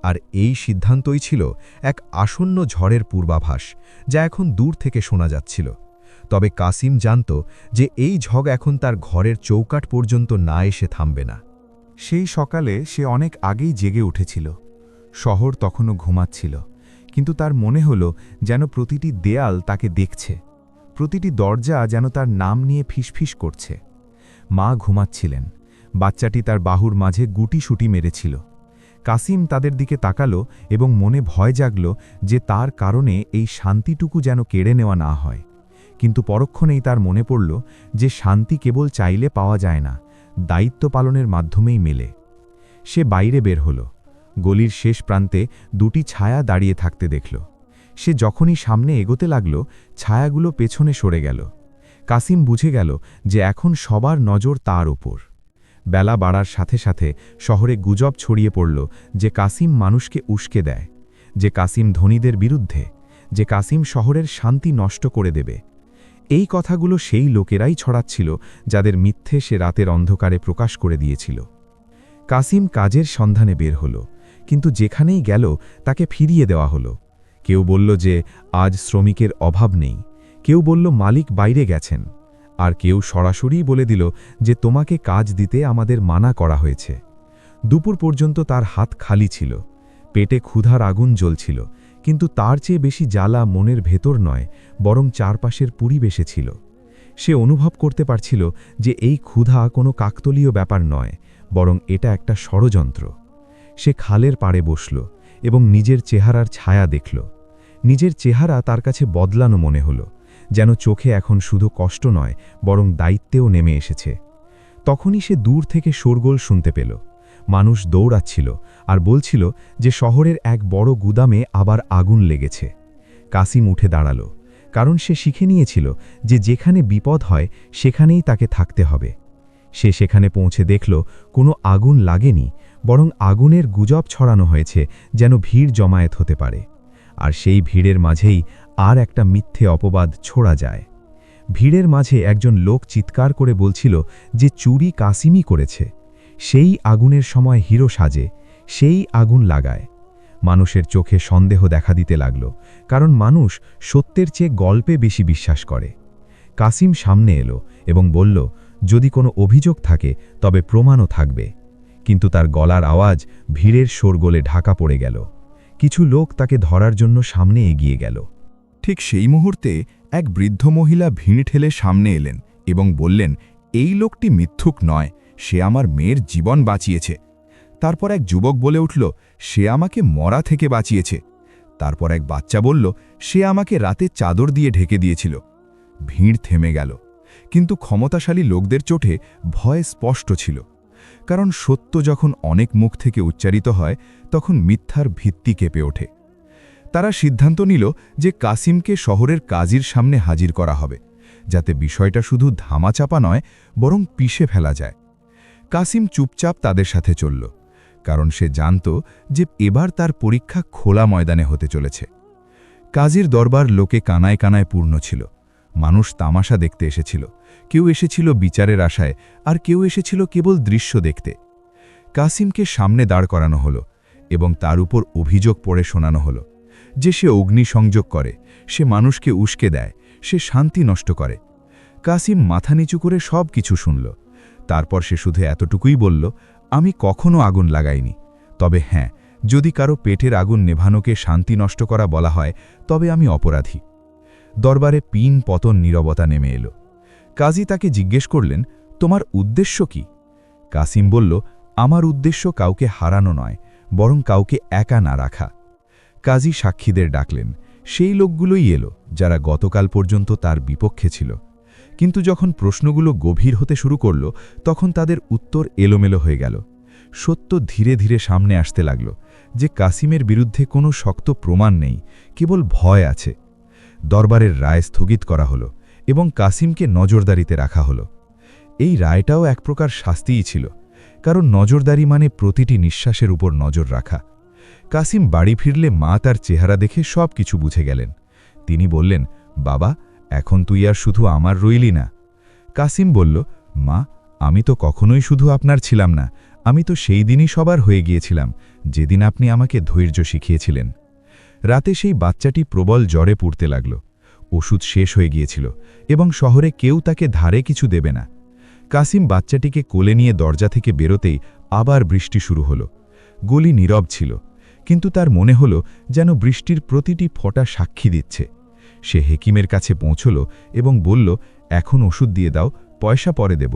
আর এই সিদ্ধান্তই ছিল এক আসন্ন ঝড়ের পূর্বাভাস, যা এখন দূর থেকে শোনা যাচ্ছিল। তবে কাসিম জানত যে এই ঝড় এখন তার ঘরের চৌকাঠ পর্যন্ত না এসে থামবে না। সেই সকালে সে অনেক আগেই জেগে উঠেছিল। শহর তখনও ঘুমাচ্ছিল, কিন্তু তার মনে হল যেন প্রতিটি দেয়াল তাকে দেখছে, প্রতিটি দরজা যেন তার নাম নিয়ে ফিসফিস করছে। মা ঘুমাচ্ছিলেন, বাচ্চাটি তার বাহুর মাঝে গুটিসুটি মেরেছিল। কাসিম তাদের দিকে তাকালো এবং মনে ভয় জাগল যে তার কারণে এই শান্তিটুকু যেন কেড়ে নেওয়া না হয়। কিন্তু পরক্ষণেই তার মনে পড়ল যে শান্তি কেবল চাইলে পাওয়া যায় না, দায়িত্ব পালনের মাধ্যমেই মেলে। সে বাইরে বের হল। গলির শেষ প্রান্তে দুটি ছায়া দাঁড়িয়ে থাকতে দেখল। সে যখনই সামনে এগোতে লাগল, ছায়াগুলো পেছনে সরে গেল। কাসিম বুঝে গেল যে এখন সবার নজর তার ওপর। বেলা বাড়ার সাথে সাথে শহরে গুজব ছড়িয়ে পড়ল যে কাসিম মানুষকে উস্কে দেয়, যে কাসিম ধনীদের বিরুদ্ধে, যে কাসিম শহরের শান্তি নষ্ট করে দেবে। এই কথাগুলো সেই লোকেরাই ছড়াচ্ছিল যাদের মিথ্যে সে রাতের অন্ধকারে প্রকাশ করে দিয়েছিল। কাসিম কাজের সন্ধানে বের হল, কিন্তু যেখানেই গেল তাকে ফিরিয়ে দেওয়া হলো। কেউ বলল যে আজ শ্রমিকের অভাব নেই, কেউ বলল মালিক বাইরে গেছেন, আর কেউ সরাসরি বলে দিল যে তোমাকে কাজ দিতে আমাদের মানা করা হয়েছে। দুপুর পর্যন্ত তার হাত খালি ছিল, পেটে ক্ষুধার আগুন জ্বলছিল, কিন্তু তার চেয়ে বেশি জ্বালা মনের ভেতর নয়, বরং চারপাশের পরিবেশে ছিল। সে অনুভব করতে পারছিল যে এই ক্ষুধা কোনো কাকতলীয় ব্যাপার নয়, বরং এটা একটা ষড়যন্ত্র। সে খালের পাড়ে বসল এবং নিজের চেহারার ছায়া দেখল। নিজের চেহারা তার কাছে বদলানো মনে হলো, যেন চোখে এখন শুধু কষ্ট নয়, বরং দায়িত্বেও নেমে এসেছে। তখনই সে দূর থেকে শোরগোল শুনতে পেল। মানুষ দৌড়াচ্ছিল আর বলছিল যে শহরের এক বড় গুদামে আবার আগুন লেগেছে। কাসিম উঠে দাঁড়াল, কারণ সে শিখে নিয়েছিল যে যেখানে বিপদ হয় সেখানেই তাকে থাকতে হবে। সে সেখানে পৌঁছে দেখল কোনো আগুন লাগেনি, বরং আগুনের গুজব ছড়ানো হয়েছে যেন ভিড় জমায়েত হতে পারে। আর সেই ভিড়ের মাঝেই আর একটা মিথ্যে অপবাদ ছোড়া যায়। ভিড়ের মাঝে একজন লোক চিৎকার করে বলছিল যে চুরি কাসিমই করেছে। সেই আগুনের সময় হিরো সাজে, সেই আগুন লাগায়। মানুষের চোখে সন্দেহ দেখা দিতে লাগল, কারণ মানুষ সত্যের চেয়ে গল্পে বেশি বিশ্বাস করে। কাসিম সামনে এলো এবং বলল, যদি কোনো অভিযোগ থাকে তবে প্রমাণও থাকবে। কিন্তু তার গলার আওয়াজ ভিড়ের শোরগোলে ঢাকা পড়ে গেল। কিছু লোক তাকে ধরার জন্য সামনে এগিয়ে গেল। ঠিক সেই মুহূর্তে এক বৃদ্ধ মহিলা ভিড় ঠেলে সামনে এলেন এবং বললেন, এই লোকটি মিথ্যুক নয়, সে আমার মেয়ের জীবন বাঁচিয়েছে। তারপর এক যুবক বলে উঠল, সে আমাকে মরা থেকে বাঁচিয়েছে। তারপর এক বাচ্চা বলল, সে আমাকে রাতে চাদর দিয়ে ঢেকে দিয়েছিল। ভিড় থেমে গেল, কিন্তু ক্ষমতাশালী লোকদের চোখে ভয় স্পষ্ট ছিল, কারণ সত্য যখন অনেক মুখ থেকে উচ্চারিত হয় তখন মিথ্যার ভিত্তি কেঁপে ওঠে। তারা সিদ্ধান্ত নিল যে কাসিমকে শহরের কাজীর সামনে হাজির করা হবে, যাতে বিষয়টা শুধু ধামাচাপা নয়, বরং পিষে ফেলা যায়। কাসিম চুপচাপ তাদের সাথে চলল, কারণ সে জানত যে এবার তার পরীক্ষা খোলা ময়দানে হতে চলেছে। কাজীর দরবার লোকে কানায় কানায় পূর্ণ ছিল। মানুষ তামাশা দেখতে এসেছিল, কেউ এসেছিল বিচারের আশায়, আর কেউ এসেছিল কেবল দৃশ্য দেখতে। কাসিমকে সামনে দাঁড় করানো হলো এবং তার উপর অভিযোগ পড়ে শোনানো হলো যে সে অগ্নিসংযোগ করে, সে মানুষকে উস্কে দেয়, সে শান্তি নষ্ট করে। কাসিম মাথা নিচু করে সব কিছু শুনল। তারপর সে শুধু এতটুকুই বলল, আমি কখনো আগুন লাগাইনি, তবে হ্যাঁ, যদি কারো পেটের আগুন নেভানোকে শান্তি নষ্ট করা বলা হয় তবে আমি অপরাধী। দরবারে পিন পতন নীরবতা নেমে এলো। কাজী তাকে জিজ্ঞেস করলেন, তোমার উদ্দেশ্য কি? কাসিম বলল, আমার উদ্দেশ্য কাউকে হারানো নয়, বরং কাউকে একা না রাখা। কাজী সাক্ষীদের ডাকলেন। সেই লোকগুলোই এলো যারা গতকাল পর্যন্ত তার বিপক্ষে ছিল। কিন্তু যখন প্রশ্নগুলো গভীর হতে শুরু করল, তখন তাদের উত্তর এলোমেলো হয়ে গেল। সত্য ধীরে ধীরে সামনে আসতে লাগল যে কাসিমের বিরুদ্ধে কোনো শক্ত প্রমাণ নেই, কেবল ভয় আছে। দরবারের রায় স্থগিত করা হলো এবং কাসিমকে নজরদারিতে রাখা হলো। এই রায়টাও এক প্রকার শাস্তিই ছিল, কারণ নজরদারি মানে প্রতিটি নিঃশ্বাসের উপর নজর রাখা। কাসিম বাড়ি ফিরলে মা তার চেহারা দেখে সব কিছু বুঝে গেলেন। তিনি বললেন, বাবা, এখন তুই আর শুধু আমার রইলি না। কাসিম বলল, মা, আমি তো কখনোই শুধু আপনার ছিলাম না, আমি তো সেই দিনই সবার হয়ে গিয়েছিলাম, যেদিন আপনি আমাকে ধৈর্য শিখিয়েছিলেন। রাতে সেই বাচ্চাটি প্রবল জ্বরে পুড়তে লাগল। ওষুধ শেষ হয়ে গিয়েছিল এবং শহরে কেউ তাকে ধারে কিছু দেবে না। কাসিম বাচ্চাটিকে কোলে নিয়ে দরজা থেকে বেরোতেই আবার বৃষ্টি শুরু হলো। গলি নীরব ছিল, কিন্তু তার মনে হলো যেন বৃষ্টির প্রতিটি ফোঁটা সাক্ষী দিচ্ছে। সে হেকিমের কাছে পৌঁছল এবং বলল, এখন ওষুধ দিয়ে দাও, পয়সা পরে দেব।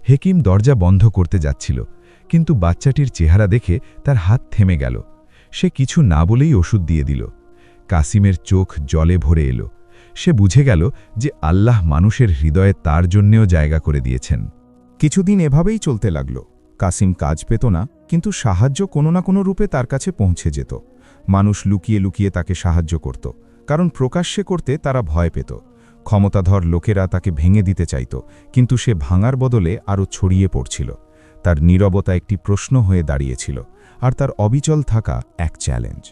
হেকিম দরজা বন্ধ করতে যাচ্ছিল, কিন্তু বাচ্চাটির চেহারা দেখে তার হাত থেমে গেল। সে কিছু না বলেই ওষুধ দিয়ে দিল। কাসিমের চোখ জলে ভরে এলো। সে বুঝে গেল যে আল্লাহ মানুষের হৃদয়ে তার জন্যেও জায়গা করে দিয়েছেন। কিছুদিন এভাবেই চলতে লাগল। কাসিম কাজ পেত না, কিন্তু সাহায্য কোনো না কোনো রূপে তার কাছে পৌঁছে যেত। মানুষ লুকিয়ে লুকিয়ে তাকে সাহায্য করত, কারণ প্রকাশ্যে করতে তারা ভয় পেত। ক্ষমতাধর লোকেরা তাকে ভেঙে দিতে চাইত, কিন্তু সে ভাঙার বদলে আরও ছড়িয়ে পড়ছিল। তার নীরবতা একটি প্রশ্ন হয়ে দাঁড়িয়েছিল, আর তার অবিচল থাকা এক চ্যালেঞ্জ।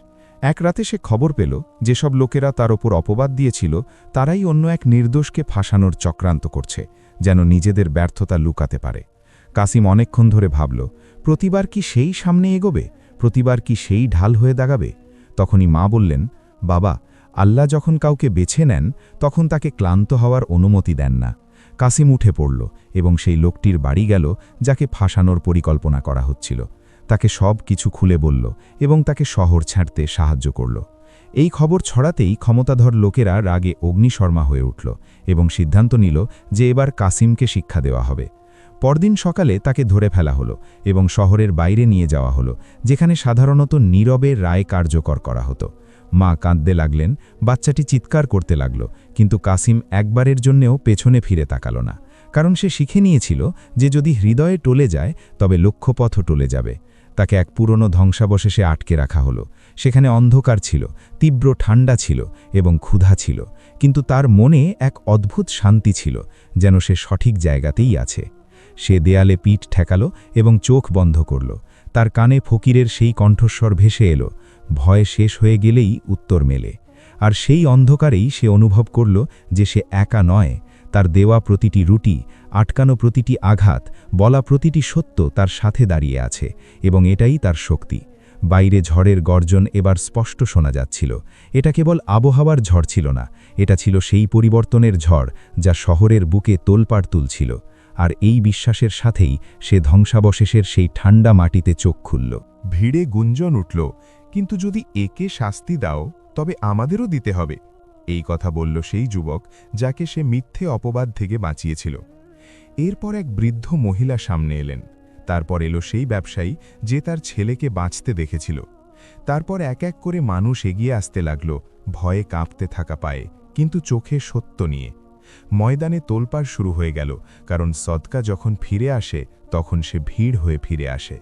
এক রাতে সে খবর পেল যেসব লোকেরা তার ওপর অপবাদ দিয়েছিল তারাই অন্য এক নির্দোষকে ফাঁসানোর চক্রান্ত করছে, যেন নিজেদের ব্যর্থতা লুকাতে পারে। কাসিম অনেকক্ষণ ধরে ভাবল, প্রতিবার কি সেই সামনে এগোবে, প্রতিবার কি সেই ঢাল হয়ে দাগাবে? তখনই মা বললেন, বাবা, আল্লাহ যখন কাউকে বেছে নেন তখন তাকে ক্লান্ত হওয়ার অনুমতি দেন না। কাসিম উঠে পড়ল এবং সেই লোকটির বাড়ি গেল যাকে ফাঁসানোর পরিকল্পনা করা হচ্ছিল। তাকে সব কিছু খুলে বলল এবং তাকে শহর ছাড়তে সাহায্য করল। এই খবর ছড়াতেই ক্ষমতাধর লোকেরা রাগে অগ্নিশর্মা হয়ে উঠল এবং সিদ্ধান্ত নিল যে এবার কাসিমকে শিক্ষা দেওয়া হবে। পরদিন সকালে তাকে ধরে ফেলা হলো এবং শহরের বাইরে নিয়ে যাওয়া হলো, যেখানে সাধারণত নীরবে রায় কার্যকর করা হতো। মা কাঁদতে লাগলেন, বাচ্চাটি চিৎকার করতে লাগল, কিন্তু কাসিম একবারের জন্যেও পেছনে ফিরে তাকাল না, কারণ সে শিখে নিয়েছিল যে যদি হৃদয়ে টলে যায় তবে লক্ষ্যপথও টলে যাবে। তাকে এক পুরনো ধ্বংসাবশেষে আটকে রাখা হলো। সেখানে অন্ধকার ছিল, তীব্র ঠান্ডা ছিল এবং ক্ষুধা ছিল, কিন্তু তার মনে এক অদ্ভুত শান্তি ছিল, যেন সে সঠিক জায়গাতেই আছে। সে দেয়ালে পিঠ ঠেকাল এবং চোখ বন্ধ করল। তার কানে ফকিরের সেই কণ্ঠস্বর ভেসে এলো, ভয় শেষ হয়ে গেলেই উত্তর মেলে। আর সেই অন্ধকারেই সে অনুভব করল যে সে একা নয়। তার দেওয়া প্রতিটি রুটি, আটকানো প্রতিটি আঘাত, বলা প্রতিটি সত্য তার সাথে দাঁড়িয়ে আছে, এবং এটাই তার শক্তি। বাইরে ঝড়ের গর্জন এবার স্পষ্ট শোনা যাচ্ছিল। এটা কেবল আবহাওয়ার ঝড় ছিল না, এটা ছিল সেই পরিবর্তনের ঝড় যা শহরের বুকে তোলপাড় তুলছিল। আর এই বিশ্বাসের সাথেই সে ধ্বংসাবশেষের সেই ঠান্ডা মাটিতে চোখ খুলল। ভিড়ে গুঞ্জন উঠল, কিন্তু যদি একে শাস্তি দাও তবে আমাদেরও দিতে হবে। এই কথা বলল সেই যুবক যাকে সে মিথ্যে অপবাদ থেকে বাঁচিয়েছিল। এরপর এক বৃদ্ধ মহিলা সামনে এলেন। তারপর এলো সেই ব্যবসায়ী যে তার ছেলেকে বাঁচতে দেখেছিল। তারপর এক এক করে মানুষ এগিয়ে আসতে লাগল, ভয়ে কাঁপতে থাকা পায়ে, কিন্তু চোখে সত্য নিয়ে। ময়দানে তোলপাড় শুরু হয়ে গেল, কারণ সদকা যখন ফিরে আসে তখন সে ভিড় হয়ে ফিরে আসে।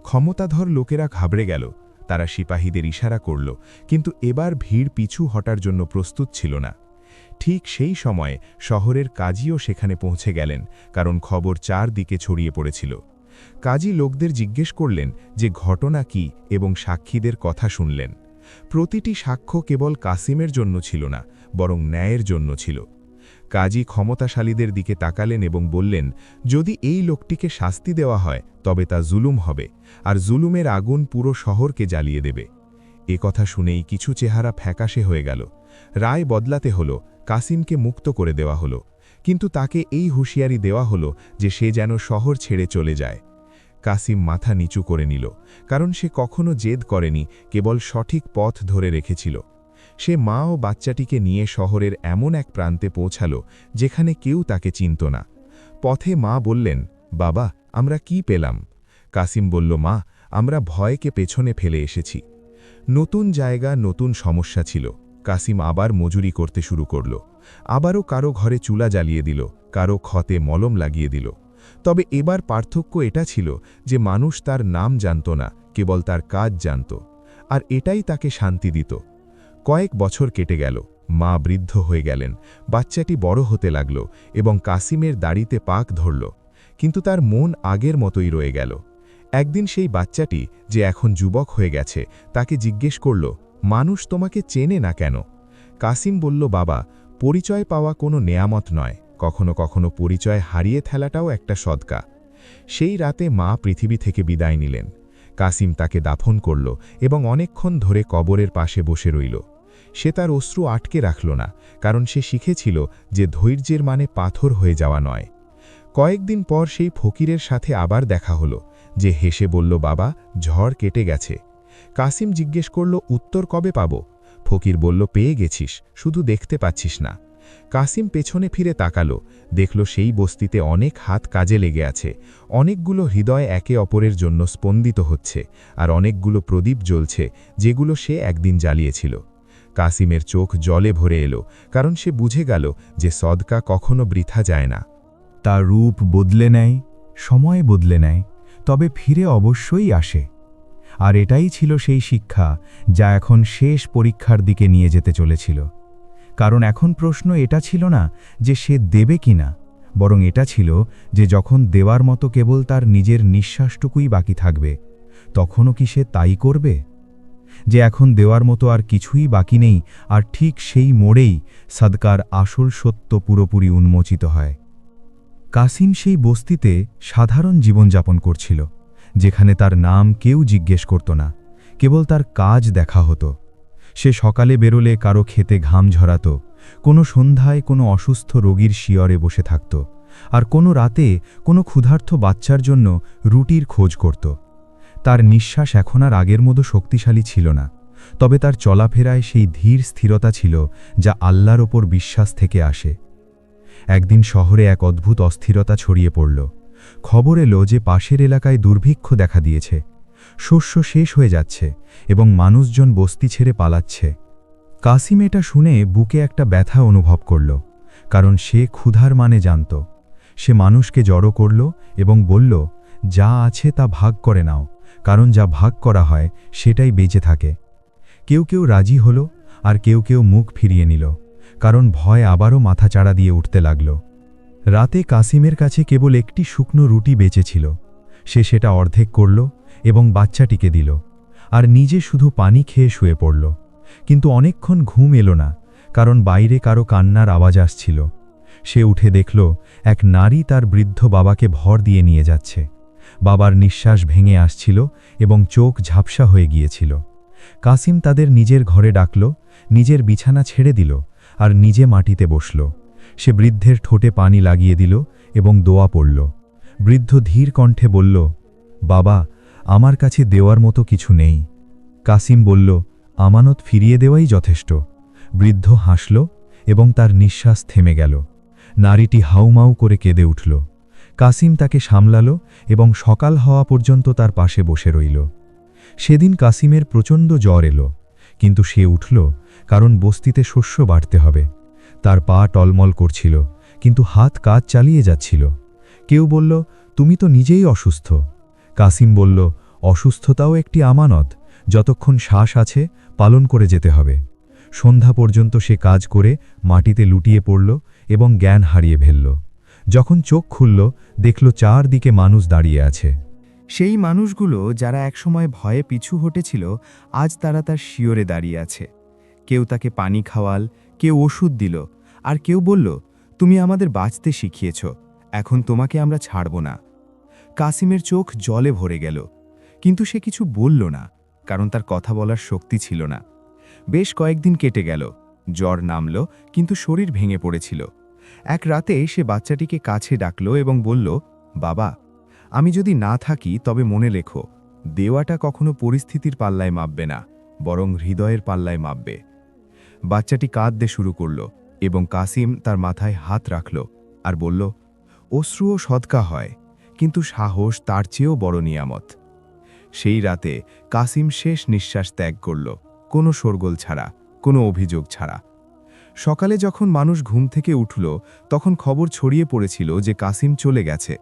ক্ষমতাধর লোকেরা ঘাবড়ে গেল। তারা সিপাহীদের ইশারা করল, কিন্তু এবার ভিড় পিছু হটার জন্য প্রস্তুত ছিল না। ঠিক সেই সময়ে শহরের কাজীও সেখানে পৌঁছে গেলেন, কারণ খবর চারদিকে ছড়িয়ে পড়েছিল। কাজী লোকদের জিজ্ঞেস করলেন যে ঘটনা কি এবং সাক্ষীদের কথা শুনলেন। প্রতিটি সাক্ষ্য কেবল কাসিমের জন্য ছিল না, বরং ন্যায়ের জন্য ছিল। কাজী ক্ষমতাশালীদের দিকে তাকালেন এবং বললেন, যদি এই লোকটিকে শাস্তি দেওয়া হয় তবে তা জুলুম হবে, আর জুলুমের আগুন পুরো শহরকে জ্বালিয়ে দেবে। এ কথা শুনেই কিছু চেহারা ফ্যাকাশে হয়ে গেল। রায় বদলাতে হলো, কাসিমকে মুক্ত করে দেওয়া হলো, কিন্তু তাকে এই হুঁশিয়ারি দেওয়া হলো যে সে যেন শহর ছেড়ে চলে যায়। কাসিম মাথা নিচু করে নিল, কারণ সে কখনো জেদ করেনি, কেবল সঠিক পথ ধরে রেখেছিল। সে মা ও বাচ্চাটিকে নিয়ে শহরের এমন এক প্রান্তে পৌঁছাল যেখানে কেউ তাকে চিনত না। পথে মা বললেন, বাবা, আমরা কি পেলাম? কাসিম বলল, মা, আমরা ভয়কে পেছনে ফেলে এসেছি। নতুন জায়গা, নতুন সমস্যা ছিল। কাসিম আবার মজুরি করতে শুরু করল। আবারও কারো ঘরে চুলা জ্বালিয়ে দিল, কারো ক্ষতে মলম লাগিয়ে দিল। তবে এবার পার্থক্য এটা ছিল যে মানুষ তার নাম জানত না, কেবল তার কাজ জানত, আর এটাই তাকে শান্তি দিত। কয়েক বছর কেটে গেল। মা বৃদ্ধ হয়ে গেলেন, বাচ্চাটি বড় হতে লাগল এবং কাসিমের দাড়িতে পাক ধরল, কিন্তু তার মন আগের মতোই রয়ে গেল। একদিন সেই বাচ্চাটি, যে এখন যুবক হয়ে গেছে, তাকে জিজ্ঞেস করল, মানুষ তোমাকে চেনে না কেন? কাসিম বলল, বাবা, পরিচয় পাওয়া কোনো নেয়ামত নয়, কখনো কখনো পরিচয় হারিয়ে ফেলাটাও একটা সদকা। সেই রাতে মা পৃথিবী থেকে বিদায় নিলেন। কাসিম তাকে দাফন করল এবং অনেকক্ষণ ধরে কবরের পাশে বসে রইল। সে তার অশ্রু আটকে রাখল না, কারণ সে শিখেছিল যে ধৈর্যের মানে পাথর হয়ে যাওয়া নয়। কয়েকদিন পর সেই ফকিরের সাথে আবার দেখা হলো, যে হেসে বলল, বাবা, ঝড় কেটে গেছে। কাসিম জিজ্ঞেস করল, উত্তর কবে পাব? ফকির বলল, পেয়ে গেছিস, শুধু দেখতে পাচ্ছিস না। কাসিম পেছনে ফিরে তাকালো, দেখল সেই বস্তিতে অনেক হাত কাজে লেগে আছে, অনেকগুলো হৃদয় একে অপরের জন্য স্পন্দিত হচ্ছে, আর অনেকগুলো প্রদীপ জ্বলছে যেগুলো সে একদিন জ্বালিয়েছিল। কাসিমের চোখ জলে ভরে এলো, কারণ সে বুঝে গেল যে সদকা কখনো বৃথা যায় না। তার রূপ বদলে নেয়, সময় বদলে নেয়, তবে ফিরে অবশ্যই আসে। আর এটাই ছিল সেই শিক্ষা যা এখন শেষ পরীক্ষার দিকে নিয়ে যেতে চলেছিল। কারণ এখন প্রশ্ন এটা ছিল না যে সে দেবে কিনা, বরং এটা ছিল যে যখন দেওয়ার মতো কেবল তার নিজের নিঃশ্বাসটুকুই বাকি থাকবে, তখনও কি সে তাই করবে? যে এখন দেওয়ার মতো আর কিছুই বাকি নেই, আর ঠিক সেই মোড়েই সাদকার আসল সত্য পুরোপুরি উন্মোচিত হয়। কাসিম সেই বস্তিতে সাধারণ জীবনযাপন করছিল, যেখানে তার নাম কেউ জিজ্ঞেস করত না, কেবল তার কাজ দেখা হতো। সে সকালে বেরোলে কারো খেতে ঘাম ঝরাত, কোনো সন্ধ্যায় কোনো অসুস্থ রোগীর শিয়রে বসে থাকত, আর কোনো রাতে কোনো ক্ষুধার্ত বাচ্চার জন্য রুটির খোঁজ করত। তার নিঃশ্বাস এখন আর আগের মতো শক্তিশালী ছিল না, তবে তার চলাফেরায় সেই ধীর স্থিরতা ছিল যা আল্লাহর ওপর বিশ্বাস থেকে আসে। একদিন শহরে এক অদ্ভুত অস্থিরতা ছড়িয়ে পড়ল। খবর এলো যে পাশের এলাকায় দুর্ভিক্ষ দেখা দিয়েছে, শস্য শেষ হয়ে যাচ্ছে এবং মানুষজন বস্তি ছেড়ে পালাচ্ছে। কাসিম এটা শুনে বুকে একটা ব্যথা অনুভব করল, কারণ সে ক্ষুধার মানে জানত। সে মানুষকে জড়ো করল এবং বলল, যা আছে তা ভাগ করে নাও, কারণ যা ভাগ করা হয় সেটাই বেঁচে থাকে। কেউ কেউ রাজি হল, আর কেউ কেউ মুখ ফিরিয়ে নিল, কারণ ভয় আবারও মাথাচাড়া দিয়ে উঠতে লাগল। রাতে কাসিমের কাছে কেবল একটি শুকনো রুটি বেঁচে ছিল। সে সেটা অর্ধেক করল এবং বাচ্চাটিকে দিল, আর নিজে শুধু পানি খেয়ে শুয়ে পড়ল। কিন্তু অনেকক্ষণ ঘুম এলো না, কারণ বাইরে কারো কান্নার আওয়াজ আসছিল। সে উঠে দেখল এক নারী তার বৃদ্ধ বাবাকে ভর দিয়ে নিয়ে যাচ্ছে। বাবার নিঃশ্বাস ভেঙে আসছিল এবং চোখ ঝাপসা হয়ে গিয়েছিল। কাসিম তাদের নিজের ঘরে ডাকল, নিজের বিছানা ছেড়ে দিল আর নিজে মাটিতে বসল। সে বৃদ্ধের ঠোঁটে পানি লাগিয়ে দিল এবং দোয়া পড়ল। বৃদ্ধ ধীর কণ্ঠে বলল, বাবা, আমার কাছে দেওয়ার মতো কিছু নেই। কাসিম বলল, আমানত ফিরিয়ে দেওয়াই যথেষ্ট। বৃদ্ধ হাসল এবং তার নিঃশ্বাস থেমে গেল। নারীটি হাউমাউ করে কেঁদে উঠল। কাসিম তাকে সামলাল এবং সকাল হওয়া পর্যন্ত তার পাশে বসে রইল। সেদিন কাসিমের প্রচণ্ড জ্বর এলো, কিন্তু সে উঠল, কারণ বস্তিতে শস্য বাড়তে হবে। তার পা টলমল করছিল, কিন্তু হাত কাজ চালিয়ে যাচ্ছিল। কেউ বলল, তুমি তো নিজেই অসুস্থ। কাসিম বলল, অসুস্থতাও একটি আমানত, যতক্ষণ শ্বাস আছে পালন করে যেতে হবে। সন্ধ্যা পর্যন্ত সে কাজ করে মাটিতে লুটিয়ে পড়ল এবং জ্ঞান হারিয়ে ফেলল। যখন চোখ খুলল, দেখল চারদিকে মানুষ দাঁড়িয়ে আছে। সেই মানুষগুলো যারা একসময় ভয়ে পিছু হটেছিল, আজ তারা তার শিয়রে দাঁড়িয়ে আছে। কেউ তাকে পানি খাওয়াল, কেউ ওষুধ দিল, আর কেউ বলল, তুমি আমাদের বাঁচতে শিখিয়েছ, এখন তোমাকে আমরা ছাড়ব না। কাসিমের চোখ জলে ভরে গেল, কিন্তু সে কিছু বলল না, কারণ তার কথা বলার শক্তি ছিল না। বেশ কয়েকদিন কেটে গেল, জ্বর নামল, কিন্তু শরীর ভেঙে পড়েছিল। এক রাতে সে বাচ্চাটিকে কাছে ডাকল এবং বলল, বাবা, আমি যদি না থাকি তবে মনে রেখো, দেওয়াটা কখনো পরিস্থিতির পাল্লায় মাপবে না, বরং হৃদয়ের পাল্লায় মাপবে। বাচ্চাটি কাঁদতে শুরু করল এবং কাসিম তার মাথায় হাত রাখল আর বলল, অশ্রুও সদকা হয়, কিন্তু সাহস তার চেয়েও বড় নিয়ামত। সেই রাতে কাসিম শেষ নিঃশ্বাস ত্যাগ করল, কোনো শোরগোল ছাড়া, কোনো অভিযোগ ছাড়া। সকালে যখন মানুষ ঘুম থেকে উঠল, তখন খবর ছড়িয়ে পড়েছিল যে কাসিম চলে গেছে।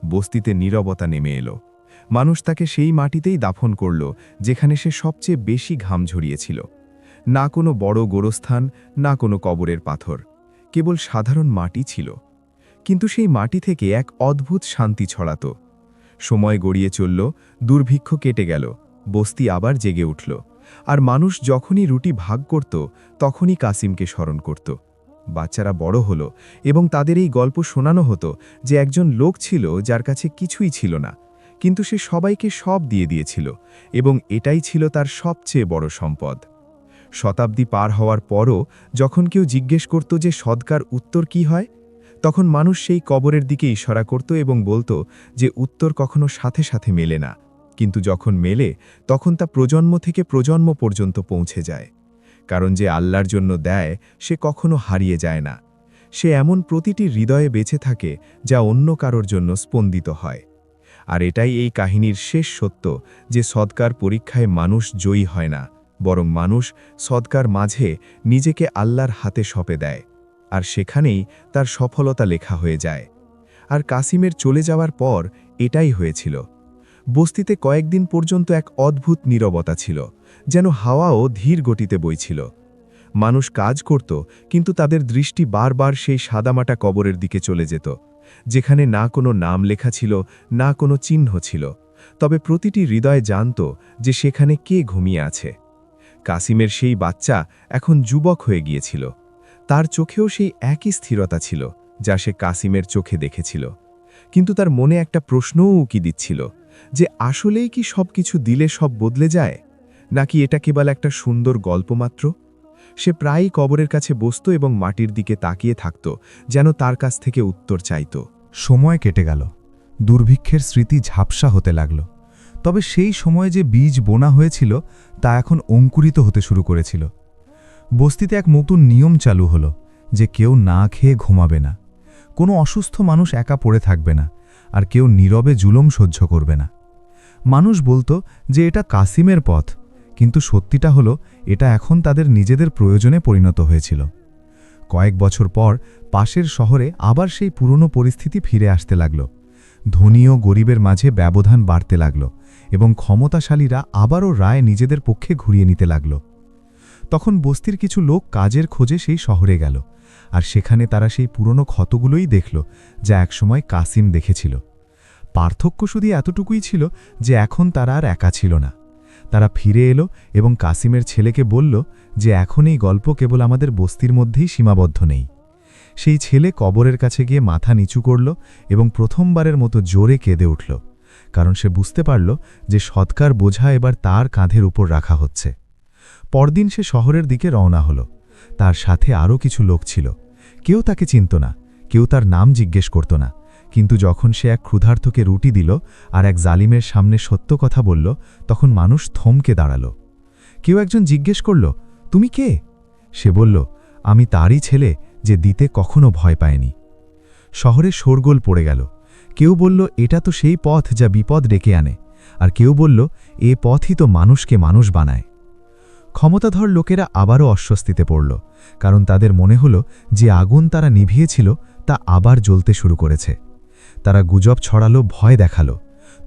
বস্তিতে নীরবতা নেমে এলো। মানুষ তাকে সেই মাটিতেই দাফন করল যেখানে সে সবচেয়ে বেশি ঘাম ঝরিয়েছিল। না কোনো বড় গোরস্থান, না কোনো কবরের পাথর, কেবল সাধারণ মাটি ছিল। কিন্তু সেই মাটি থেকে এক অদ্ভুত শান্তি ছড়াত। সময় গড়িয়ে চলল, দুর্ভিক্ষ কেটে গেল, বস্তি আবার জেগে উঠল, আর মানুষ যখনই রুটি ভাগ করত তখনই কাসিমকে স্মরণ করত। বাচ্চারা বড় হলো এবং তাদের এই গল্প শোনানো হতো যে একজন লোক ছিল যার কাছে কিছুই ছিল না, কিন্তু সে সবাইকে সব দিয়ে দিয়েছিল এবং এটাই ছিল তার সবচেয়ে বড় সম্পদ। শতাব্দী পার হওয়ার পরও যখন কেউ জিজ্ঞেস করত যে সদকার উত্তর কি হয়, তখন মানুষ সেই কবরের দিকে ইশারা করত এবং বলতো যে উত্তর কখনো সাথে সাথে মেলে না, কিন্তু যখন মেলে তখন তা প্রজন্ম থেকে প্রজন্ম পর্যন্ত পৌঁছে যায়। কারণ যে আল্লাহর জন্য দেয় সে কখনো হারিয়ে যায় না। সে এমন প্রতিটি হৃদয়ে বেঁচে থাকে যা অন্য কারোর জন্য স্পন্দিত হয়। আর এটাই এই কাহিনীর শেষ সত্য, যে সদকার পরীক্ষায় মানুষ জয়ী হয় না, বরং মানুষ সদকার মাঝে নিজেকে আল্লাহর হাতে সঁপে দেয়, আর সেখানেই তার সফলতা লেখা হয়ে যায়। আর কাসিমের চলে যাওয়ার পর এটাই হয়েছিল। বস্তিতে কয়েকদিন পর্যন্ত এক অদ্ভুত নীরবতা ছিল, যেন হাওয়াও ধীর গতিতে বইছিল। মানুষ কাজ করত, কিন্তু তাদের দৃষ্টি বারবার সেই সাদামাটা কবরের দিকে চলে যেত, যেখানে না কোনো নাম লেখা ছিল, না কোনো চিহ্ন ছিল, তবে প্রতিটি হৃদয় জানত যে সেখানে কে ঘুমিয়ে আছে। কাসিমের সেই বাচ্চা এখন যুবক হয়ে গিয়েছিল। তার চোখেও সেই একই স্থিরতা ছিল যা সে কাসিমের চোখে দেখেছিল। কিন্তু তার মনে একটা প্রশ্নও উকি দিচ্ছিল যে আসলেই কি সব কিছু দিলে সব বদলে যায়, নাকি এটা কেবল একটা সুন্দর গল্প মাত্র। সে প্রায়ই কবরের কাছে বসত এবং মাটির দিকে তাকিয়ে থাকত, যেন তার কাছ থেকে উত্তর চাইত। সময় কেটে গেল, দুর্ভিক্ষের স্মৃতি ঝাপসা হতে লাগল। তবে সেই সময়ে যে বীজ বোনা হয়েছিল তা এখন অঙ্কুরিত হতে শুরু করেছিল। বস্তিতে এক নতুন নিয়ম চালু হলো যে কেউ না খেয়ে ঘুমাবে না, কোনো অসুস্থ মানুষ একা পড়ে থাকবে না, আর কেউ নীরবে জুলুম সহ্য করবে না। মানুষ বলতো যে এটা কাসিমের পথ, কিন্তু সত্যিটা হলো এটা এখন তাদের নিজেদের প্রয়োজনে পরিণত হয়েছিল। কয়েক বছর পর পাশের শহরে আবার সেই পুরনো পরিস্থিতি ফিরে আসতে লাগল। ধনী ও গরিবের মাঝে ব্যবধান বাড়তে লাগল এবং ক্ষমতাশালীরা আবারও রায় নিজেদের পক্ষে ঘুরিয়ে নিতে লাগল। তখন বস্তির কিছু লোক কাজের খোঁজে সেই শহরে গেল, আর সেখানে তারা সেই পুরনো ক্ষতগুলোই দেখল যা একসময় কাসিম দেখেছিল। পার্থক্য শুধু এতটুকুই ছিল যে এখন তারা আর একা ছিল না। তারা ফিরে এলো এবং কাসিমের ছেলেকে বলল যে এখন এই গল্প কেবল আমাদের বস্তির মধ্যেই সীমাবদ্ধ নেই। সেই ছেলে কবরের কাছে গিয়ে মাথা নিচু করল এবং প্রথমবারের মতো জোরে কেঁদে উঠল, কারণ সে বুঝতে পারল যে সৎকার বোঝা এবার তার কাঁধের উপর রাখা হচ্ছে। পরদিন সে শহরের দিকে রওনা হল। তার সাথে আরও কিছু লোক ছিল। কেউ তাকে চিনত না, কেউ তার নাম জিজ্ঞেস করত না, কিন্তু যখন সে এক ক্ষুধার্তকে রুটি দিল আর এক জালিমের সামনে সত্য কথা বলল, তখন মানুষ থমকে দাঁড়াল। কেউ একজন জিজ্ঞেস করল, তুমি কে? সে বলল, আমি তারই ছেলে যে দিতে কখনো ভয় পায়নি। শহরে শোরগোল পড়ে গেল। কেউ বলল, এটা তো সেই পথ যা বিপদ ডেকে আনে, আর কেউ বলল, এ পথই তো মানুষকে মানুষ বানায়। ক্ষমতাধর লোকেরা আবারও অস্বস্তিতে পড়ল, কারণ তাদের মনে হল যে আগুন তারা নিভিয়েছিল তা আবার জ্বলতে শুরু করেছে। তারা গুজব ছড়ালো, ভয় দেখালো।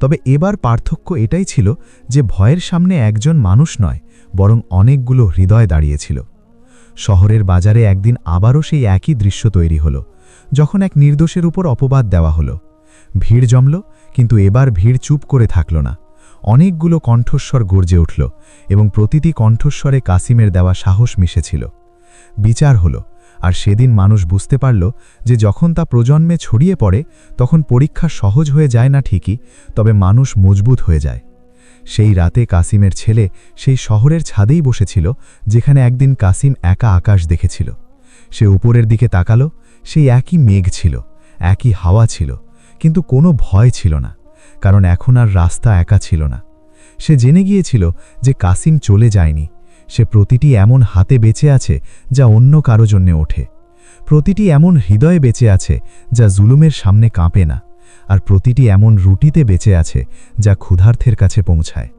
তবে এবার পার্থক্য এটাই ছিল যে ভয়ের সামনে একজন মানুষ নয়, বরং অনেকগুলো হৃদয় দাঁড়িয়েছিল। শহরের বাজারে একদিন আবারও সেই একই দৃশ্য তৈরি হলো, যখন এক নির্দোষের উপর অপবাদ দেওয়া হলো। ভিড় জমল, কিন্তু এবার ভিড় চুপ করে থাকল না। অনেকগুলো কণ্ঠস্বর গর্জে উঠল এবং প্রতিটি কণ্ঠস্বরে কাসিমের দেওয়া সাহস মিশেছিল। বিচার হলো, আর সেদিন মানুষ বুঝতে পারল যে যখন তা প্রজন্মে ছড়িয়ে পড়ে তখন পরীক্ষা সহজ হয়ে যায় না ঠিকই, তবে মানুষ মজবুত হয়ে যায়। সেই রাতে কাসিমের ছেলে সেই শহরের ছাদেই বসেছিল যেখানে একদিন কাসিম একা আকাশ দেখেছিল। সে উপরের দিকে তাকালো, সেই একই মেঘ ছিল, একই হাওয়া ছিল, কিন্তু কোনো ভয় ছিল না, কারণ এখন আর রাস্তা একা ছিল না। সে জেনে গিয়েছিল যে কাসিম চলে যায়নি। সে প্রতিটি এমন হাতে বেঁচে আছে যা অন্য কারো জন্যে ওঠে, প্রতিটি এমন হৃদয়ে বেঁচে আছে যা জুলুমের সামনে কাঁপে না, আর প্রতিটি এমন রুটিতে বেঁচে আছে যা ক্ষুধার্থের কাছে পৌঁছায়।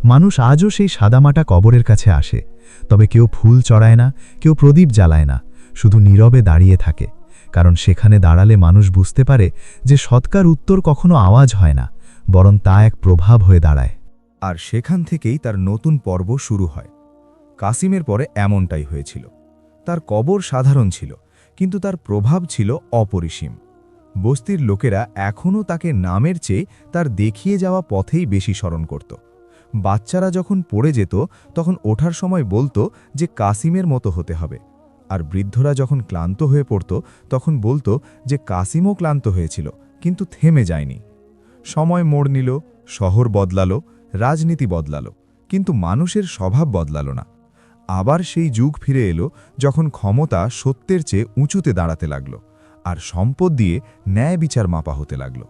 মানুষ আজও সেই সাদামাটা কবরের কাছে আসে, তবে কেউ ফুল চড়ায় না, কেউ প্রদীপ জ্বালায় না, শুধু নীরবে দাঁড়িয়ে থাকে, কারণ সেখানে দাঁড়ালে মানুষ বুঝতে পারে যে সৎকার উত্তর কখনো আওয়াজ হয় না, বরং তা এক প্রভাব হয়ে দাঁড়ায়। আর সেখান থেকেই তার নতুন পর্ব শুরু হয়। কাসিমের পরে এমনটাই হয়েছিল। তার কবর সাধারণ ছিল, কিন্তু তার প্রভাব ছিল অপরিসীম। বস্তির লোকেরা এখনও তাকে নামের চেয়ে তার দেখিয়ে যাওয়া পথেই বেশি স্মরণ করত। বাচ্চারা যখন পড়ে যেত তখন ওঠার সময় বলতো যে কাসিমের মতো হতে হবে, আর বৃদ্ধরা যখন ক্লান্ত হয়ে পড়ত তখন বলতো যে কাসিমও ক্লান্ত হয়েছিল, কিন্তু থেমে যায়নি। সময় মোড় নিল, শহর বদলালো, রাজনীতি বদলালো, কিন্তু মানুষের স্বভাব বদলালো না। আবার সেই যুগ ফিরে এলো যখন ক্ষমতা সত্যের চেয়ে উঁচুতে দাঁড়াতে লাগল, আর সম্পদ দিয়ে ন্যায় বিচার মাপা হতে লাগল।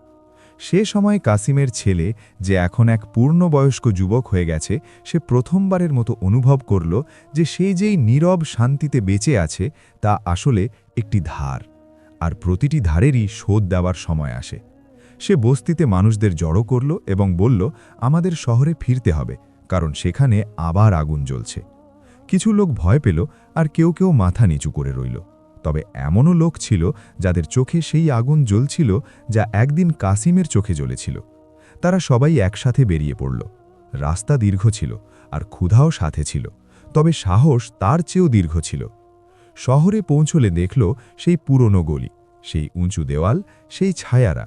সে সময় কাসিমের ছেলে, যে এখন এক পূর্ণবয়স্ক যুবক হয়ে গেছে, সে প্রথমবারের মতো অনুভব করল যে সে যেই নীরব শান্তিতে বেঁচে আছে তা আসলে একটি ধার, আর প্রতিটি ধারেরই শোধ দেওয়ার সময় আসে। সে বস্তিতে মানুষদের জড়ো করল এবং বলল, আমাদের শহরে ফিরতে হবে, কারণ সেখানে আবার আগুন জ্বলছে। কিছু লোক ভয় পেল, আর কেউ কেউ মাথা নিচু করে রইল। তবে এমনও লোক ছিল যাদের চোখে সেই আগুন জ্বলছিল যা একদিন কাসিমের চোখে জ্বলেছিল। তারা সবাই একসাথে বেরিয়ে পড়ল। রাস্তা দীর্ঘ ছিল আর ক্ষুধাও সাথে ছিল, তবে সাহস তার চেয়েও দীর্ঘ ছিল। শহরে পৌঁছলে দেখল সেই পুরনো গলি, সেই উঁচু দেওয়াল, সেই ছায়ারা।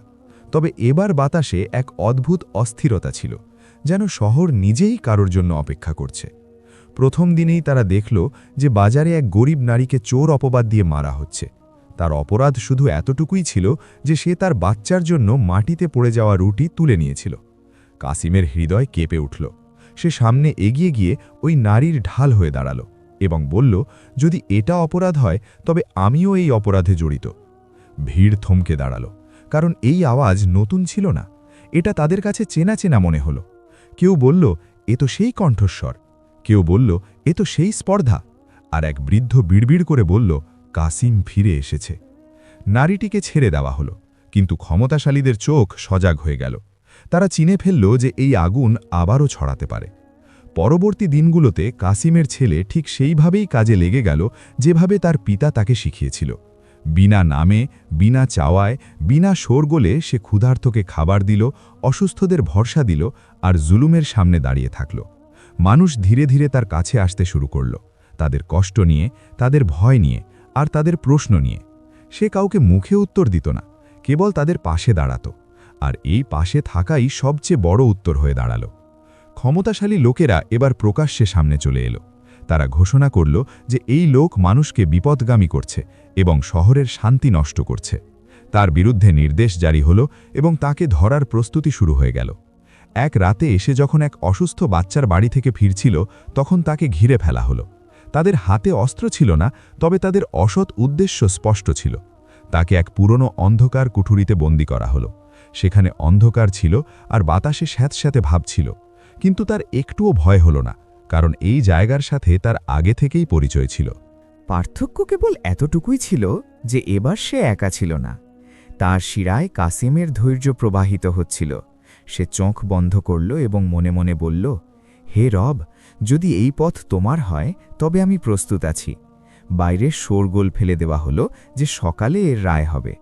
তবে এবার বাতাসে এক অদ্ভুত অস্থিরতা ছিল, যেন শহর নিজেই কারোর জন্য অপেক্ষা করছে। প্রথম দিনেই তারা দেখল যে বাজারে এক গরিব নারীকে চোর অপবাদ দিয়ে মারা হচ্ছে। তার অপরাধ শুধু এতটুকুই ছিল যে সে তার বাচ্চার জন্য মাটিতে পড়ে যাওয়া রুটি তুলে নিয়েছিল। কাসিমের হৃদয় কেঁপে উঠল। সে সামনে এগিয়ে গিয়ে ওই নারীর ঢাল হয়ে দাঁড়াল এবং বলল, যদি এটা অপরাধ হয় তবে আমিও এই অপরাধে জড়িত। ভিড় থমকে দাঁড়াল, কারণ এই আওয়াজ নতুন ছিল না, এটা তাদের কাছে চেনা চেনা মনে হলো। কেউ বলল, এ তো সেই কণ্ঠস্বর। কেউ বলল, এ তো সেই স্পর্ধা। আর এক বৃদ্ধ বিড়বিড় করে বলল, কাসিম ফিরে এসেছে। নারীটিকে ছেড়ে দেওয়া হলো, কিন্তু ক্ষমতাশালীদের চোখ সজাগ হয়ে গেল। তারা চিনে ফেলল যে এই আগুন আবারও ছড়াতে পারে। পরবর্তী দিনগুলোতে কাসিমের ছেলে ঠিক সেইভাবেই কাজে লেগে গেল যেভাবে তার পিতা তাকে শিখিয়েছিল। বিনা নামে, বিনা চাওয়ায়, বিনা শোরগোলে সে ক্ষুধার্তকে খাবার দিল, অসুস্থদের ভরসা দিল আর জুলুমের সামনে দাঁড়িয়ে থাকল। মানুষ ধীরে ধীরে তার কাছে আসতে শুরু করল, তাদের কষ্ট নিয়ে, তাদের ভয় নিয়ে আর তাদের প্রশ্ন নিয়ে। সে কাউকে মুখে উত্তর দিত না, কেবল তাদের পাশে দাঁড়াত। আর এই পাশে থাকাই সবচেয়ে বড় উত্তর হয়ে দাঁড়াল। ক্ষমতাশালী লোকেরা এবার প্রকাশ্যে সামনে চলে এলো। তারা ঘোষণা করল যে এই লোক মানুষকে বিপদগামী করছে এবং শহরের শান্তি নষ্ট করছে। তার বিরুদ্ধে নির্দেশ জারি হলো এবং তাকে ধরার প্রস্তুতি শুরু হয়ে গেল। এক রাতে এসে যখন এক অসুস্থ বাচ্চার বাড়ি থেকে ফিরছিল, তখন তাকে ঘিরে ফেলা হলো। তাদের হাতে অস্ত্র ছিল না, তবে তাদের অসৎ উদ্দেশ্য স্পষ্ট ছিল। তাকে এক পুরনো অন্ধকার কুঠুরিতে বন্দী করা হলো। সেখানে অন্ধকার ছিল আর বাতাসে স্যাঁতস্যাঁতে ভাব ছিল, কিন্তু তার একটুও ভয় হলো না, কারণ এই জায়গার সাথে তার আগে থেকেই পরিচয় ছিল। পার্থক্য কেবল এতটুকুই ছিল যে এবার সে একা ছিল না। তার শিরায় কাসিমের ধৈর্য প্রবাহিত হচ্ছিল। সে চোখ বন্ধ করল এবং মনে মনে বলল, হে রব, যদি এই পথ তোমার হয় তবে আমি প্রস্তুত আছি। বাইরে শোরগোল ফেলে দেওয়া হলো যে সকালে এর রায় হবে।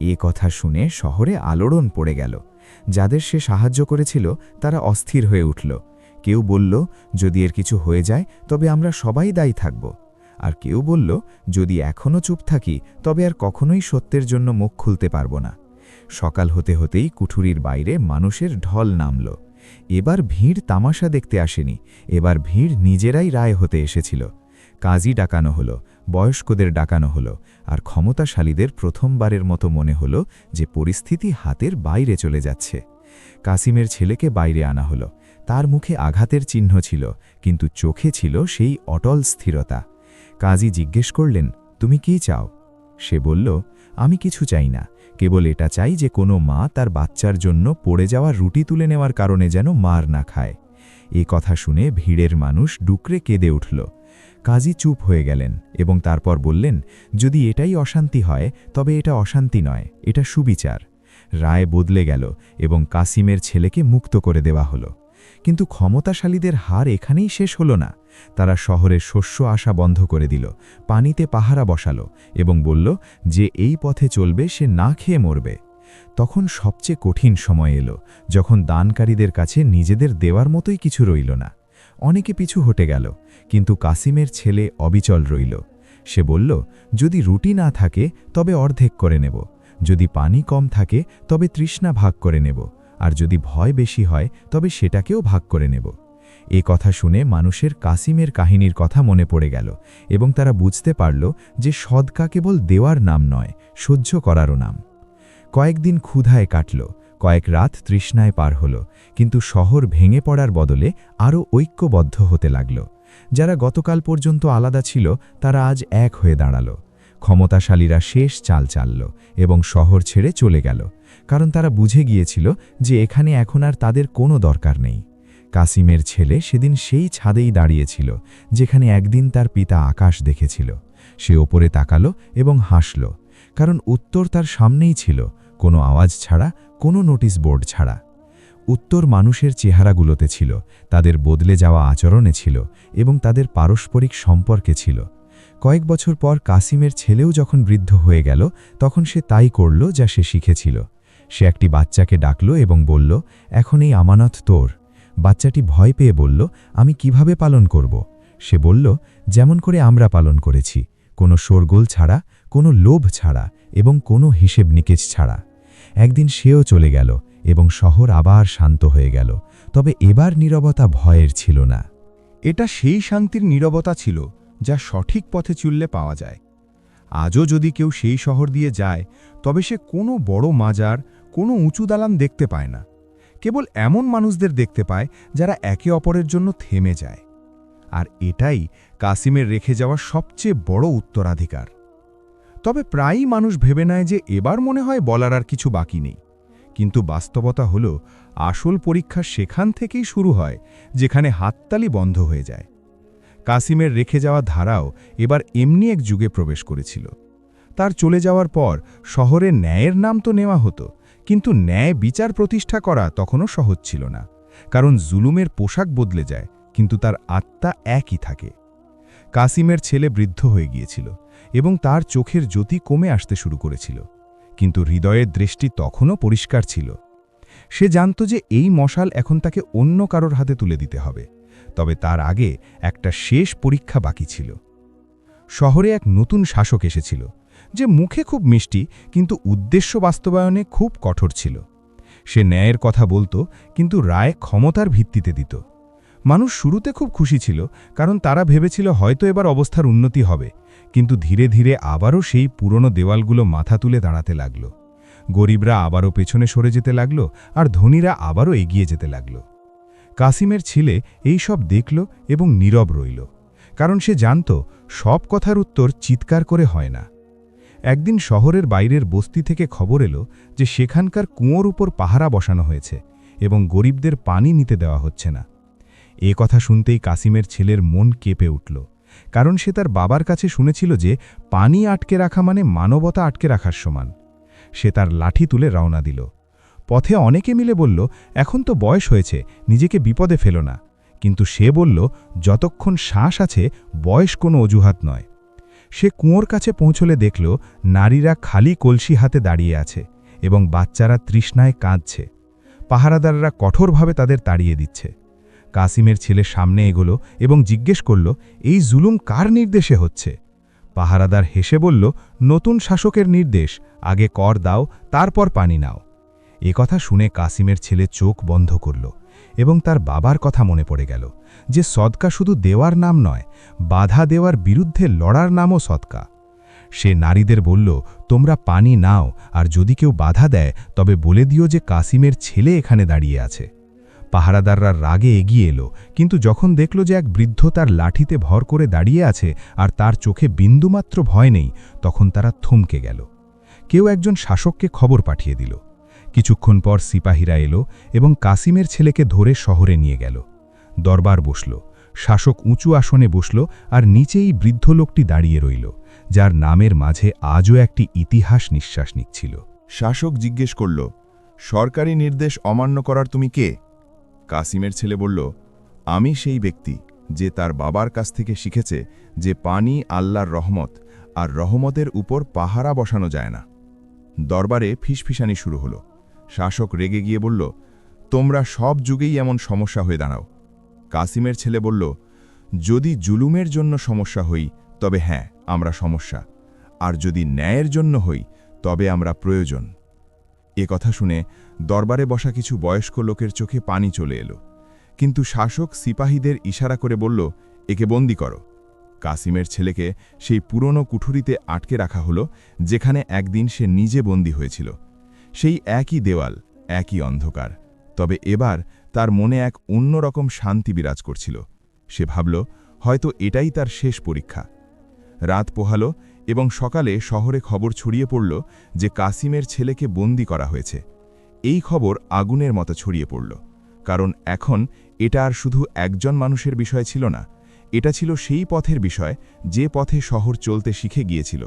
এ কথা শুনে শহরে আলোড়ন পড়ে গেল। যাদের সে সাহায্য করেছিল তারা অস্থির হয়ে উঠল। কেউ বলল, যদি এর কিছু হয়ে যায় তবে আমরা সবাই দায়ী থাকব। আর কেউ বলল, যদি এখনও চুপ থাকি তবে আর কখনোই সত্যের জন্য মুখ খুলতে পারব না। সকাল হতে হতেই কুঠুরির বাইরে মানুষের ঢল নামল। এবার ভিড় তামাশা দেখতে আসেনি, এবার ভিড় নিজেরাই রায় হতে এসেছিল। কাজী ডাকানো হলো, বয়স্কদের ডাকানো হলো, আর ক্ষমতাশালীদের প্রথমবারের মতো মনে হলো যে পরিস্থিতি হাতের বাইরে চলে যাচ্ছে। কাসিমের ছেলেকে বাইরে আনা হলো। তার মুখে আঘাতের চিহ্ন ছিল, কিন্তু চোখে ছিল সেই অটল স্থিরতা। কাজী জিজ্ঞেস করলেন, তুমি কি চাও? সে বলল, আমি কিছু চাই না, কেবল এটা চাই যে কোনো মা তার বাচ্চার জন্য পড়ে যাওয়া রুটি তুলে নেওয়ার কারণে যেন মার না খায়। এ কথা শুনে ভিড়ের মানুষ ডুকরে কেঁদে উঠল। কাজী চুপ হয়ে গেলেন এবং তারপর বললেন, যদি এটাই অশান্তি হয় তবে এটা অশান্তি নয়, এটা সুবিচার। রায় বদলে গেল এবং কাসিমের ছেলেকে মুক্ত করে দেওয়া হলো। কিন্তু ক্ষমতাশালীদের হার এখানেই শেষ হলো না। তারা শহরের শস্য আসা বন্ধ করে দিল, পানিতে পাহারা বসালো এবং বলল যে এই পথে চলবে সে না খেয়ে মরবে। তখন সবচেয়ে কঠিন সময় এলো, যখন দানকারীদের কাছে নিজেদের দেওয়ার মতোই কিছু রইল না। অনেকে পিছু হটে গেল, কিন্তু কাসিমের ছেলে অবিচল রইল। সে বলল, যদি রুটি না থাকে তবে অর্ধেক করে নেব, যদি পানি কম থাকে তবে তৃষ্ণা ভাগ করে নেব, আর যদি ভয় বেশি হয় তবে সেটাকেও ভাগ করে নেব। এ কথা শুনে মানুষের কাসিমের কাহিনীর কথা মনে পড়ে গেল এবং তারা বুঝতে পারল যে সদকা কেবল দেওয়ার নাম নয়, সহ্য করারও নাম। কয়েকদিন ক্ষুধায় কাটল, কয়েক রাত তৃষ্ণায় পার হল, কিন্তু শহর ভেঙে পড়ার বদলে আরও ঐক্যবদ্ধ হতে লাগল। যারা গতকাল পর্যন্ত আলাদা ছিল তারা আজ এক হয়ে দাঁড়াল। ক্ষমতাশালীরা শেষ চাল চালল এবং শহর ছেড়ে চলে গেল, কারণ তারা বুঝে গিয়েছিল যে এখানে এখন আর তাদের কোনো দরকার নেই। কাসিমের ছেলে সেদিন সেই ছাদেই দাঁড়িয়েছিল যেখানে একদিন তার পিতা আকাশ দেখেছিল। সে ওপরে তাকালো এবং হাসল, কারণ উত্তর তার সামনেই ছিল, কোনো আওয়াজ ছাড়া, কোনো নোটিশ বোর্ড ছাড়া। উত্তর মানুষের চেহারাগুলোতে ছিল, তাদের বদলে যাওয়া আচরণে ছিল এবং তাদের পারস্পরিক সম্পর্কে ছিল। কয়েক বছর পর কাসিমের ছেলেও যখন বৃদ্ধ হয়ে গেল, তখন সে তাই করল যা সে শিখেছিল। সে একটি বাচ্চাকে ডাকল এবং বলল, এখন এই আমানত তোর। বাচ্চাটি ভয় পেয়ে বলল, আমি কিভাবে পালন করব? সে বলল, যেমন করে আমরা পালন করেছি, কোনো শোরগোল ছাড়া, কোনো লোভ ছাড়া এবং কোনো হিসেব নিকেশ ছাড়া। একদিন সেও চলে গেল এবং শহর আবার শান্ত হয়ে গেল, তবে এবার নীরবতা ভয়ের ছিল না। এটা সেই শান্তির নীরবতা ছিল যা সঠিক পথে চললে পাওয়া যায়। আজও যদি কেউ সেই শহর দিয়ে যায়, তবে সে কোনো বড় মাজার, কোনো উঁচু দালান দেখতে পায় না। কেবল এমন মানুষদের দেখতে পায় যারা একে অপরের জন্য থেমে যায়। আর এটাই কাসিমের রেখে যাওয়া সবচেয়ে বড় উত্তরাধিকার। তবে প্রায়ই মানুষ ভেবে নেয় যে এবার মনে হয় বলার আর কিছু বাকি নেই, কিন্তু বাস্তবতা হল আসল পরীক্ষা সেখান থেকেই শুরু হয় যেখানে হাততালি বন্ধ হয়ে যায়। কাসিমের রেখে যাওয়া ধারাও এবার এমনি এক যুগে প্রবেশ করেছিল। তার চলে যাওয়ার পর শহরে ন্যায়ের নাম তো নেওয়া হতো, কিন্তু ন্যায় বিচার প্রতিষ্ঠা করা তখনও সহজ ছিল না, কারণ জুলুমের পোশাক বদলে যায় কিন্তু তার আত্মা একই থাকে। কাসিমের ছেলে বৃদ্ধ হয়ে গিয়েছিল এবং তার চোখের জ্যোতি কমে আসতে শুরু করেছিল, কিন্তু হৃদয়ের দৃষ্টি তখনও পরিষ্কার ছিল। সে জানত যে এই মশাল এখন তাকে অন্য কারোর হাতে তুলে দিতে হবে, তবে তার আগে একটা শেষ পরীক্ষা বাকি ছিল। শহরে এক নতুন শাসক এসেছিল, যে মুখে খুব মিষ্টি কিন্তু উদ্দেশ্য বাস্তবায়নে খুব কঠোর ছিল। সে ন্যায়ের কথা বলতো, কিন্তু রায় ক্ষমতার ভিত্তিতে দিত। মানুষ শুরুতে খুব খুশি ছিল, কারণ তারা ভেবেছিল হয়তো এবার অবস্থার উন্নতি হবে, কিন্তু ধীরে ধীরে আবারও সেই পুরনো দেওয়ালগুলো মাথা তুলে দাঁড়াতে লাগল। গরিবরা আবারও পেছনে সরে যেতে লাগল, আর ধনীরা আবারও এগিয়ে যেতে লাগল। কাসিমের ছেলে এই সব দেখল এবং নীরব রইল, কারণ সে জানত সব কথার উত্তর চিৎকার করে হয় না। একদিন শহরের বাইরের বস্তি থেকে খবর এলো যে সেখানকার কুয়োর উপর পাহারা বসানো হয়েছে এবং গরিবদের পানি নিতে দেওয়া হচ্ছে না। এ কথা শুনতেই কাসিমের ছেলের মন কেঁপে উঠল, কারণ সে তার বাবার কাছে শুনেছিল যে পানি আটকে রাখা মানে মানবতা আটকে রাখার সমান। সে তার লাঠি তুলে রওনা দিল। পথে অনেকে মিলে বলল, এখন তো বয়স হয়েছে, নিজেকে বিপদে ফেলো না। কিন্তু সে বলল, যতক্ষণ শ্বাস আছে বয়স কোনো অজুহাত নয়। সে কুয়োর কাছে পৌঁছলে দেখল নারীরা খালি কলসি হাতে দাঁড়িয়ে আছে এবং বাচ্চারা তৃষ্ণায় কাঁদছে। পাহারাদাররা কঠোরভাবে তাদের তাড়িয়ে দিচ্ছে। কাসিমের ছেলে সামনে এগোলো এবং জিজ্ঞেস করল, এই জুলুম কার নির্দেশে হচ্ছে? পাহারাদার হেসে বলল, নতুন শাসকের নির্দেশ, আগে কর দাও, তারপর পানি নাও। এ কথা শুনে কাসিমের ছেলে চোখ বন্ধ করল এবং তার বাবার কথা মনে পড়ে গেল, যে সদকা শুধু দেওয়ার নাম নয়, বাধা দেওয়ার বিরুদ্ধে লড়ার নামও সদকা। সে নারীদের বলল, তোমরা পানি নাও, আর যদি কেউ বাধা দেয় তবে বলে দিও যে কাসিমের ছেলে এখানে দাঁড়িয়ে আছে। পাহারাদাররা রাগে এগিয়ে এলো, কিন্তু যখন দেখল যে এক বৃদ্ধ তার লাঠিতে ভর করে দাঁড়িয়ে আছে আর তার চোখে বিন্দুমাত্র ভয় নেই, তখন তারা থমকে গেল। কেউ একজন শাসককে খবর পাঠিয়ে দিল। কিছুক্ষণ পর সিপাহীরা এলো এবং কাসিমের ছেলেকে ধরে শহরে নিয়ে গেল। দরবার বসল, শাসক উঁচু আসনে বসল, আর নিচেই বৃদ্ধ লোকটি দাঁড়িয়ে রইল, যার নামের মাঝে আজও একটি ইতিহাস নিঃশ্বাস নিচ্ছিল। শাসক জিজ্ঞেস করল, সরকারি নির্দেশ অমান্য করার তুমি কে? কাসিমের ছেলে বলল, আমি সেই ব্যক্তি যে তার বাবার কাছ থেকে শিখেছে যে পানি আল্লাহর রহমত, আর রহমতের উপর পাহারা বসানো যায় না। দরবারে ফিসফিসানি শুরু হলো। শাসক রেগে গিয়ে বলল, তোমরা সব যুগেই এমন সমস্যা হয়ে দাঁড়াও। কাসিমের ছেলে বলল, যদি জুলুমের জন্য সমস্যা হই তবে হ্যাঁ, আমরা সমস্যা, আর যদি ন্যায়ের জন্য হই তবে আমরা প্রয়োজন। এ কথা শুনে দরবারে বসা কিছু বয়স্ক লোকের চোখে পানি চলে এলো, কিন্তু শাসক সিপাহীদের ইশারা করে বলল, একে বন্দি করো। কাসিমের ছেলেকে সেই পুরনো কুঠুরিতে আটকে রাখা হলো, যেখানে একদিন সে নিজে বন্দী হয়েছিল। সেই একই দেওয়াল, একই অন্ধকার, তবে এবার তার মনে এক অন্যরকম শান্তি বিরাজ করছিল। সে ভাবল, হয়তো এটাই তার শেষ পরীক্ষা। রাত পোহালো এবং সকালে শহরে খবর ছড়িয়ে পড়ল যে কাসিমের ছেলেকে বন্দী করা হয়েছে। এই খবর আগুনের মতো ছড়িয়ে পড়ল, কারণ এখন এটা আর শুধু একজন মানুষের বিষয় ছিল না, এটা ছিল সেই পথের বিষয় যে পথে শহর চলতে শিখে গিয়েছিল।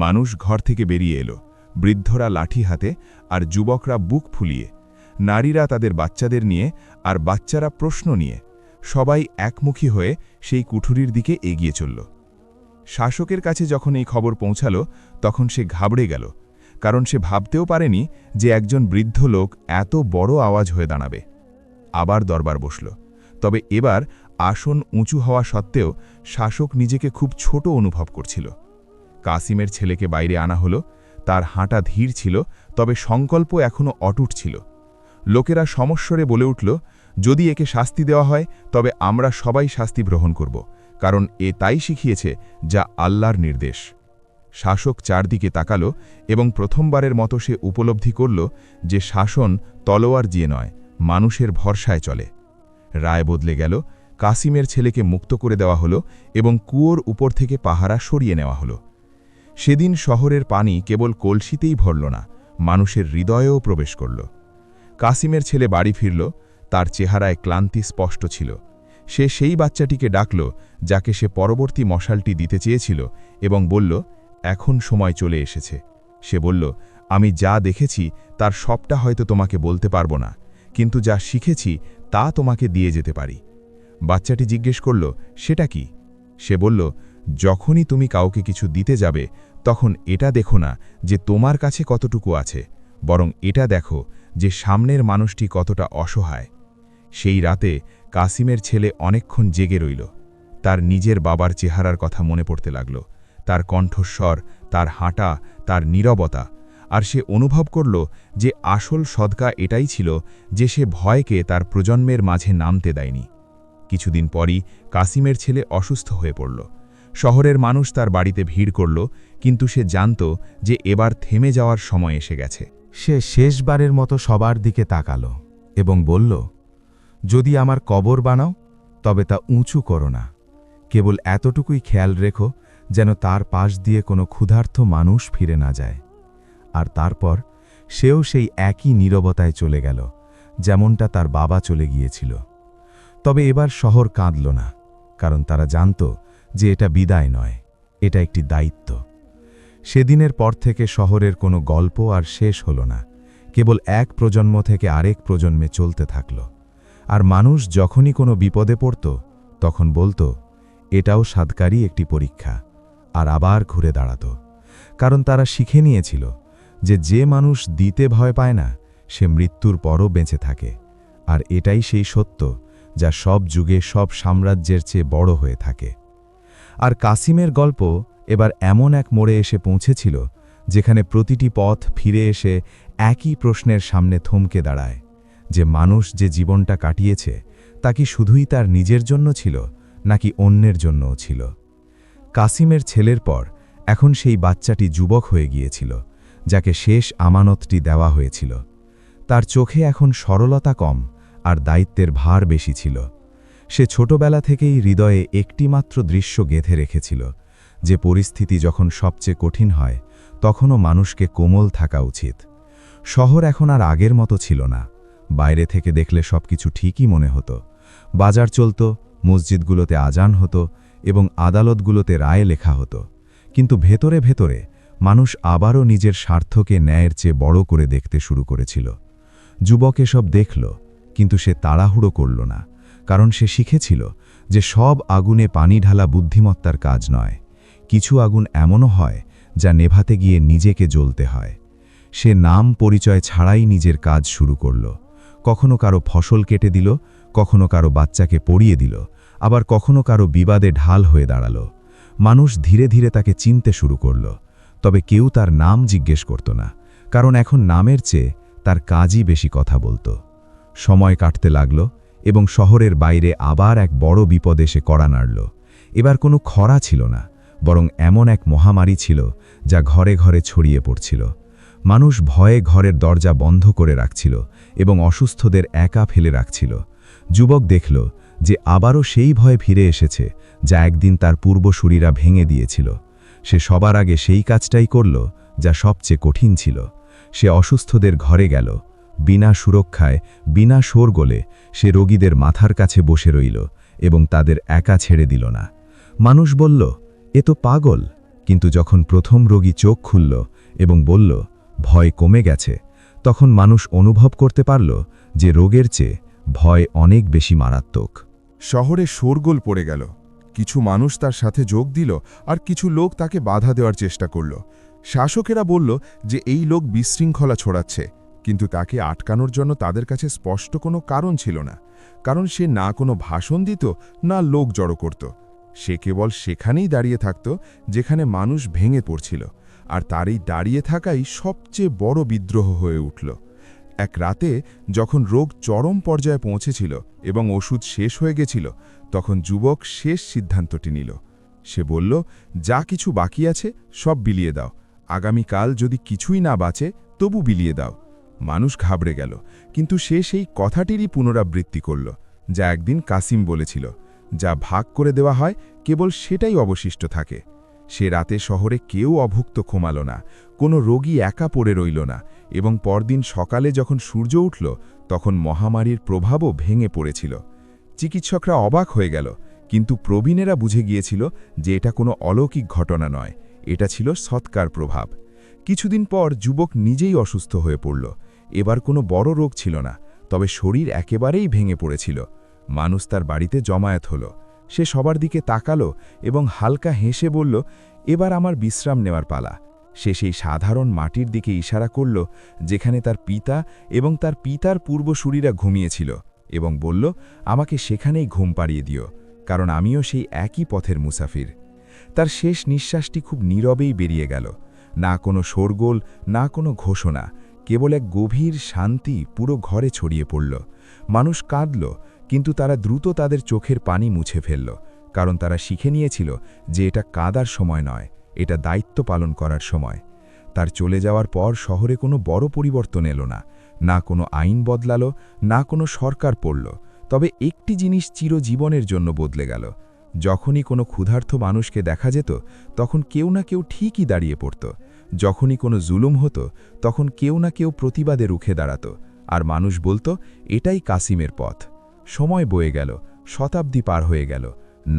মানুষ ঘর থেকে বেরিয়ে এলো, বৃদ্ধরা লাঠি হাতে আর যুবকরা বুক ফুলিয়ে, নারীরা তাদের বাচ্চাদের নিয়ে আর বাচ্চারা প্রশ্ন নিয়ে, সবাই একমুখী হয়ে সেই কুঠুরির দিকে এগিয়ে চলল। শাসকের কাছে যখন এই খবর পৌঁছালো তখন সে ঘাবড়ে গেল, কারণ সে ভাবতেও পারেনি যে একজন বৃদ্ধ লোক এত বড় আওয়াজ হয়ে দাঁড়াবে। আবার দরবার বসল, তবে এবার আসন উঁচু হওয়া সত্ত্বেও শাসক নিজেকে খুব ছোট অনুভব করছিল। কাসিমের ছেলেকে বাইরে আনা হলো। তার হাঁটা ধীর ছিল, তবে সংকল্প এখনও অটুট ছিল। লোকেরা সমস্বরে বলে উঠল, যদি একে শাস্তি দেওয়া হয় তবে আমরা সবাই শাস্তি গ্রহণ করব, কারণ এ তাই শিখিয়েছে যা আল্লাহর নির্দেশ। শাসক চারদিকে তাকালো এবং প্রথমবারের মতো সে উপলব্ধি করল যে শাসন তলোয়ার দিয়ে নয়, মানুষের ভরসায় চলে। রায় বদলে গেল। কাসিমের ছেলেকে মুক্ত করে দেওয়া হলো এবং কুয়োর উপর থেকে পাহারা সরিয়ে নেওয়া হলো। সেদিন শহরের পানি কেবল কলসিতেই ভরল না, মানুষের হৃদয়েও প্রবেশ করল। কাসিমের ছেলে বাড়ি ফিরল। তার চেহারায় ক্লান্তি স্পষ্ট ছিল। সে সেই বাচ্চাটিকে ডাকল যাকে সে পরবর্তী মশালটি দিতে চেয়েছিল এবং বলল, এখন সময় চলে এসেছে। সে বলল, আমি যা দেখেছি তার সবটা হয়তো তোমাকে বলতে পারবো না, কিন্তু যা শিখেছি তা তোমাকে দিয়ে যেতে পারি। বাচ্চাটি জিজ্ঞেস করল, সেটা কি? সে বলল, যখনই তুমি কাউকে কিছু দিতে যাবে তখন এটা দেখো না যে তোমার কাছে কতটুকু আছে, বরং এটা দেখো যে সামনের মানুষটি কতটা অসহায়। সেই রাতে কাসিমের ছেলে অনেকক্ষণ জেগে রইল। তার নিজের বাবার চেহারার কথা মনে পড়তে লাগল, তার কণ্ঠস্বর, তার হাঁটা, তার নীরবতা। আর সে অনুভব করল যে আসল সদকা এটাই ছিল যে সে ভয়কে তার প্রজন্মের মাঝে নামতে দেয়নি। কিছুদিন পরই কাসিমের ছেলে অসুস্থ হয়ে পড়ল। শহরের মানুষ তার বাড়িতে ভিড় করল, কিন্তু সে জানত যে এবার থেমে যাওয়ার সময় এসে গেছে। সে শেষবারের মতো সবার দিকে তাকালো এবং বলল, যদি আমার কবর বানাও তবে তা উঁচু করো না, কেবল এতটুকুই খেয়াল রেখো যেন তার পাশ দিয়ে কোনো ক্ষুধার্ত মানুষ ফিরে না যায়। আর তারপর সেও সেই একই নীরবতায় চলে গেল, যেমনটা তার বাবা চলে গিয়েছিল। তবে এবার শহর কাঁদল না, কারণ তারা জানত যে এটা বিদায় নয়, এটা একটি দায়িত্ব। সেদিনের পর থেকে শহরের কোনো গল্প আর শেষ হল না, কেবল এক প্রজন্ম থেকে আরেক প্রজন্মে চলতে থাকল। আর মানুষ যখনই কোনো বিপদে পড়ত তখন বলতো, এটাও সাদকারই একটি পরীক্ষা, আর আবার ঘুরে দাঁড়াত। কারণ তারা শিখে নিয়েছিল যে মানুষ দিতে ভয় পায় না সে মৃত্যুর পরও বেঁচে থাকে। আর এটাই সেই সত্য যা সব যুগে সব সাম্রাজ্যের চেয়ে বড় হয়ে থাকে। আর কাসিমের গল্প এবার এমন এক মোড়ে এসে পৌঁছেছিল যেখানে প্রতিটি পথ ফিরে এসে একই প্রশ্নের সামনে থমকে দাঁড়ায়, যে মানুষ যে জীবনটা কাটিয়েছে তা কি শুধুই তার নিজের জন্য ছিল নাকি অন্যের জন্যও ছিল। কাসিমের ছেলের পর এখন সেই বাচ্চাটি যুবক হয়ে গিয়েছিল, যাকে শেষ আমানতটি দেওয়া হয়েছিল। তার চোখে এখন সরলতা কম আর দায়িত্বের ভার বেশি ছিল। সে ছোটবেলা থেকেই হৃদয়ে একটিমাত্র দৃশ্য গেঁথে রেখেছিল, যে পরিস্থিতি যখন সবচেয়ে কঠিন হয় তখনও মানুষকে কোমল থাকা উচিত। শহর এখন আর আগের মতো ছিল না। বাইরে থেকে দেখলে সবকিছু ঠিকই মনে হতো। বাজার চলত, মসজিদগুলোতে আজান হতো এবং আদালতগুলোতে রায় লেখা হতো, কিন্তু ভেতরে ভেতরে মানুষ আবারও নিজের স্বার্থকে ন্যায়ের চেয়ে বড় করে দেখতে শুরু করেছিল। যুবক এসব দেখল, কিন্তু সে তাড়াহুড়ো করল না, কারণ সে শিখেছিল যে সব আগুনে পানি ঢালা বুদ্ধিমত্তার কাজ নয়। কিছু আগুন এমনও হয় যা নেভাতে গিয়ে নিজেকে জ্বলতে হয়। সে নাম পরিচয় ছাড়াই নিজের কাজ শুরু করল। কখনো কারো ফসল কেটে দিল, কখনো কারো বাচ্চাকে পড়িয়ে দিল, আবার কখনো কারো বিবাদে ঢাল হয়ে দাঁড়াল। মানুষ ধীরে ধীরে তাকে চিনতে শুরু করল, তবে কেউ তার নাম জিজ্ঞেস করত না, কারণ এখন নামের চেয়ে তার কাজই বেশি কথা বলত। সময় কাটতে লাগল এবং শহরের বাইরে আবার এক বড় বিপদ এসে কড়া নাড়ল। এবার কোনো খরা ছিল না, বরং এমন এক মহামারী ছিল যা ঘরে ঘরে ছড়িয়ে পড়ছিল। মানুষ ভয়ে ঘরের দরজা বন্ধ করে রাখছিল এবং অসুস্থদের একা ফেলে রাখছিল। যুবক দেখল যে আবারও সেই ভয় ফিরে এসেছে যা একদিন তার পূর্বসূরীরা ভেঙে দিয়েছিল। সে সবার আগে সেই কাজটাই করল যা সবচেয়ে কঠিন ছিল। সে অসুস্থদের ঘরে গেল। বিনা সুরক্ষায়, বিনা শোরগোলে সে রোগীদের মাথার কাছে বসে রইল এবং তাদের একা ছেড়ে দিল না। মানুষ বলল, এ তো পাগল। কিন্তু যখন প্রথম রোগী চোখ খুলল এবং বলল, ভয় কমে গেছে, তখন মানুষ অনুভব করতে পারল যে রোগের চেয়ে ভয় অনেক বেশি মারাত্মক। শহরে শোরগোল পড়ে গেল। কিছু মানুষ তার সাথে যোগ দিল আর কিছু লোক তাকে বাধা দেওয়ার চেষ্টা করল। শাসকেরা বলল যে এই লোক বিশৃঙ্খলা ছড়াচ্ছে, কিন্তু তাকে আটকানোর জন্য তাদের কাছে স্পষ্ট কোনো কারণ ছিল না, কারণ সে না কোনো ভাষণ দিত না লোক জড়ো করত। সে কেবল সেখানেই দাঁড়িয়ে থাকত যেখানে মানুষ ভেঙে পড়ছিল, আর তার এই দাঁড়িয়ে থাকাই সবচেয়ে বড় বিদ্রোহ হয়ে উঠল। এক রাতে যখন রোগ চরম পর্যায়ে পৌঁছেছিল এবং ওষুধ শেষ হয়ে গেছিল, তখন যুবক শেষ সিদ্ধান্তটি নিল। সে বলল, যা কিছু বাকি আছে সব বিলিয়ে দাও, আগামীকাল যদি কিছুই না বাঁচে তবু বিলিয়ে দাও। মানুষ ঘাবড়ে গেল, কিন্তু সে সেই কথাটিরই পুনরাবৃত্তি করল যা একদিন কাসিম বলেছিল, যা ভাগ করে দেওয়া হয় কেবল সেটাই অবশিষ্ট থাকে। সে রাতে শহরে কেউ অভুক্ত ঘুমাল না, কোনো রোগী একা পড়ে রইল না, এবং পরদিন সকালে যখন সূর্য উঠল তখন মহামারীর প্রভাবও ভেঙে পড়েছিল। চিকিৎসকরা অবাক হয়ে গেল, কিন্তু প্রবীণেরা বুঝে গিয়েছিল যে এটা কোনো অলৌকিক ঘটনা নয়, এটা ছিল সৎকার প্রভাব। কিছুদিন পর যুবক নিজেই অসুস্থ হয়ে পড়ল। এবার কোনো বড় রোগ ছিল না, তবে শরীর একেবারেই ভেঙে পড়েছিল। মানুষ তার বাড়িতে জমায়েত হল। সে সবার দিকে তাকালো এবং হালকা হেসে বলল, এবার আমার বিশ্রাম নেওয়ার পালা। সে সেই সাধারণ মাটির দিকে ইশারা করল যেখানে তার পিতা এবং তার পিতার পূর্বসূরীরা ঘুমিয়েছিল, এবং বলল, আমাকে সেখানেই ঘুম পাড়িয়ে দিও, কারণ আমিও সেই একই পথের মুসাফির। তার শেষ নিঃশ্বাসটি খুব নীরবেই বেরিয়ে গেল, না কোনো শোরগোল, না কোনো ঘোষণা, কেবল এক গভীর শান্তি পুরো ঘরে ছড়িয়ে পড়ল। মানুষ কাঁদল, কিন্তু তারা দ্রুত তাদের চোখের পানি মুছে ফেলল, কারণ তারা শিখে নিয়েছিল যে এটা কাঁদার সময় নয়, এটা দায়িত্ব পালন করার সময়। তার চলে যাওয়ার পর শহরে কোনো বড় পরিবর্তন এলো না, না কোনো আইন বদলালো, না কোনো সরকার পড়ল, তবে একটি জিনিস চিরজীবনের জন্য বদলে গেল। যখনই কোনো ক্ষুধার্ত মানুষকে দেখা যেত, তখন কেউ না কেউ ঠিকই দাঁড়িয়ে পড়ত। যখনই কোনো জুলুম হতো, তখন কেউ না কেউ প্রতিবাদে রুখে দাঁড়াত, আর মানুষ বলতো, এটাই কাসিমের পথ। সময় বয়ে গেল, শতাব্দী পার হয়ে গেল,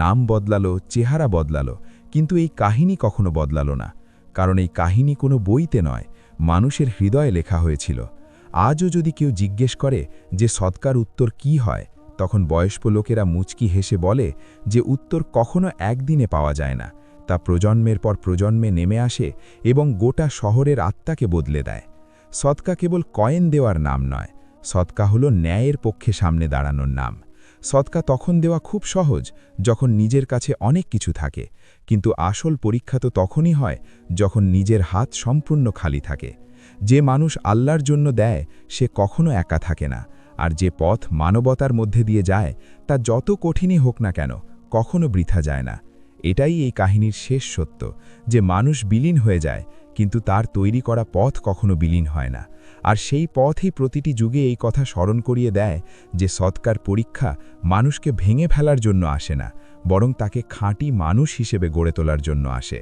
নাম বদলালো, চেহারা বদলালো, কিন্তু এই কাহিনী কখনো বদলালো না, কারণ এই কাহিনী কোনো বইতে নয়, মানুষের হৃদয়ে লেখা হয়েছিল। আজও যদি কেউ জিজ্ঞেস করে যে সৎকার উত্তর কি হয়, তখন বয়স্ক লোকেরা মুচকি হেসে বলে যে উত্তর কখনো একদিনে পাওয়া যায় না, তা প্রজন্মের পর প্রজন্মে নেমে আসে এবং গোটা শহরের আত্মাকে বদলে দেয়। সৎকা কেবল কয়েন দেওয়ার নাম নয়, সৎকা হলো ন্যায়ের পক্ষে সামনে দাঁড়ানোর নাম। সৎকা তখন দেওয়া খুব সহজ যখন নিজের কাছে অনেক কিছু থাকে, কিন্তু আসল পরীক্ষা তো তখনই হয় যখন নিজের হাত সম্পূর্ণ খালি থাকে। যে মানুষ আল্লাহর জন্য দেয় সে কখনো একা থাকে না, আর যে পথ মানবতার মধ্যে দিয়ে যায় তা যত কঠিনই হোক না কেন কখনো বৃথা যায় না। এটাই এই কাহিনীর শেষ সত্য, যে মানুষ বিলীন হয়ে যায়, কিন্তু তার তৈরি করা পথ কখনো বিলীন হয় না। আর সেই পথই প্রতিটি যুগে এই কথা স্মরণ করিয়ে দেয় যে সৎকার পরীক্ষা মানুষকে ভেঙে ফেলার জন্য আসে না, বরং তাকে খাঁটি মানুষ হিসেবে গড়ে তোলার জন্য আসে।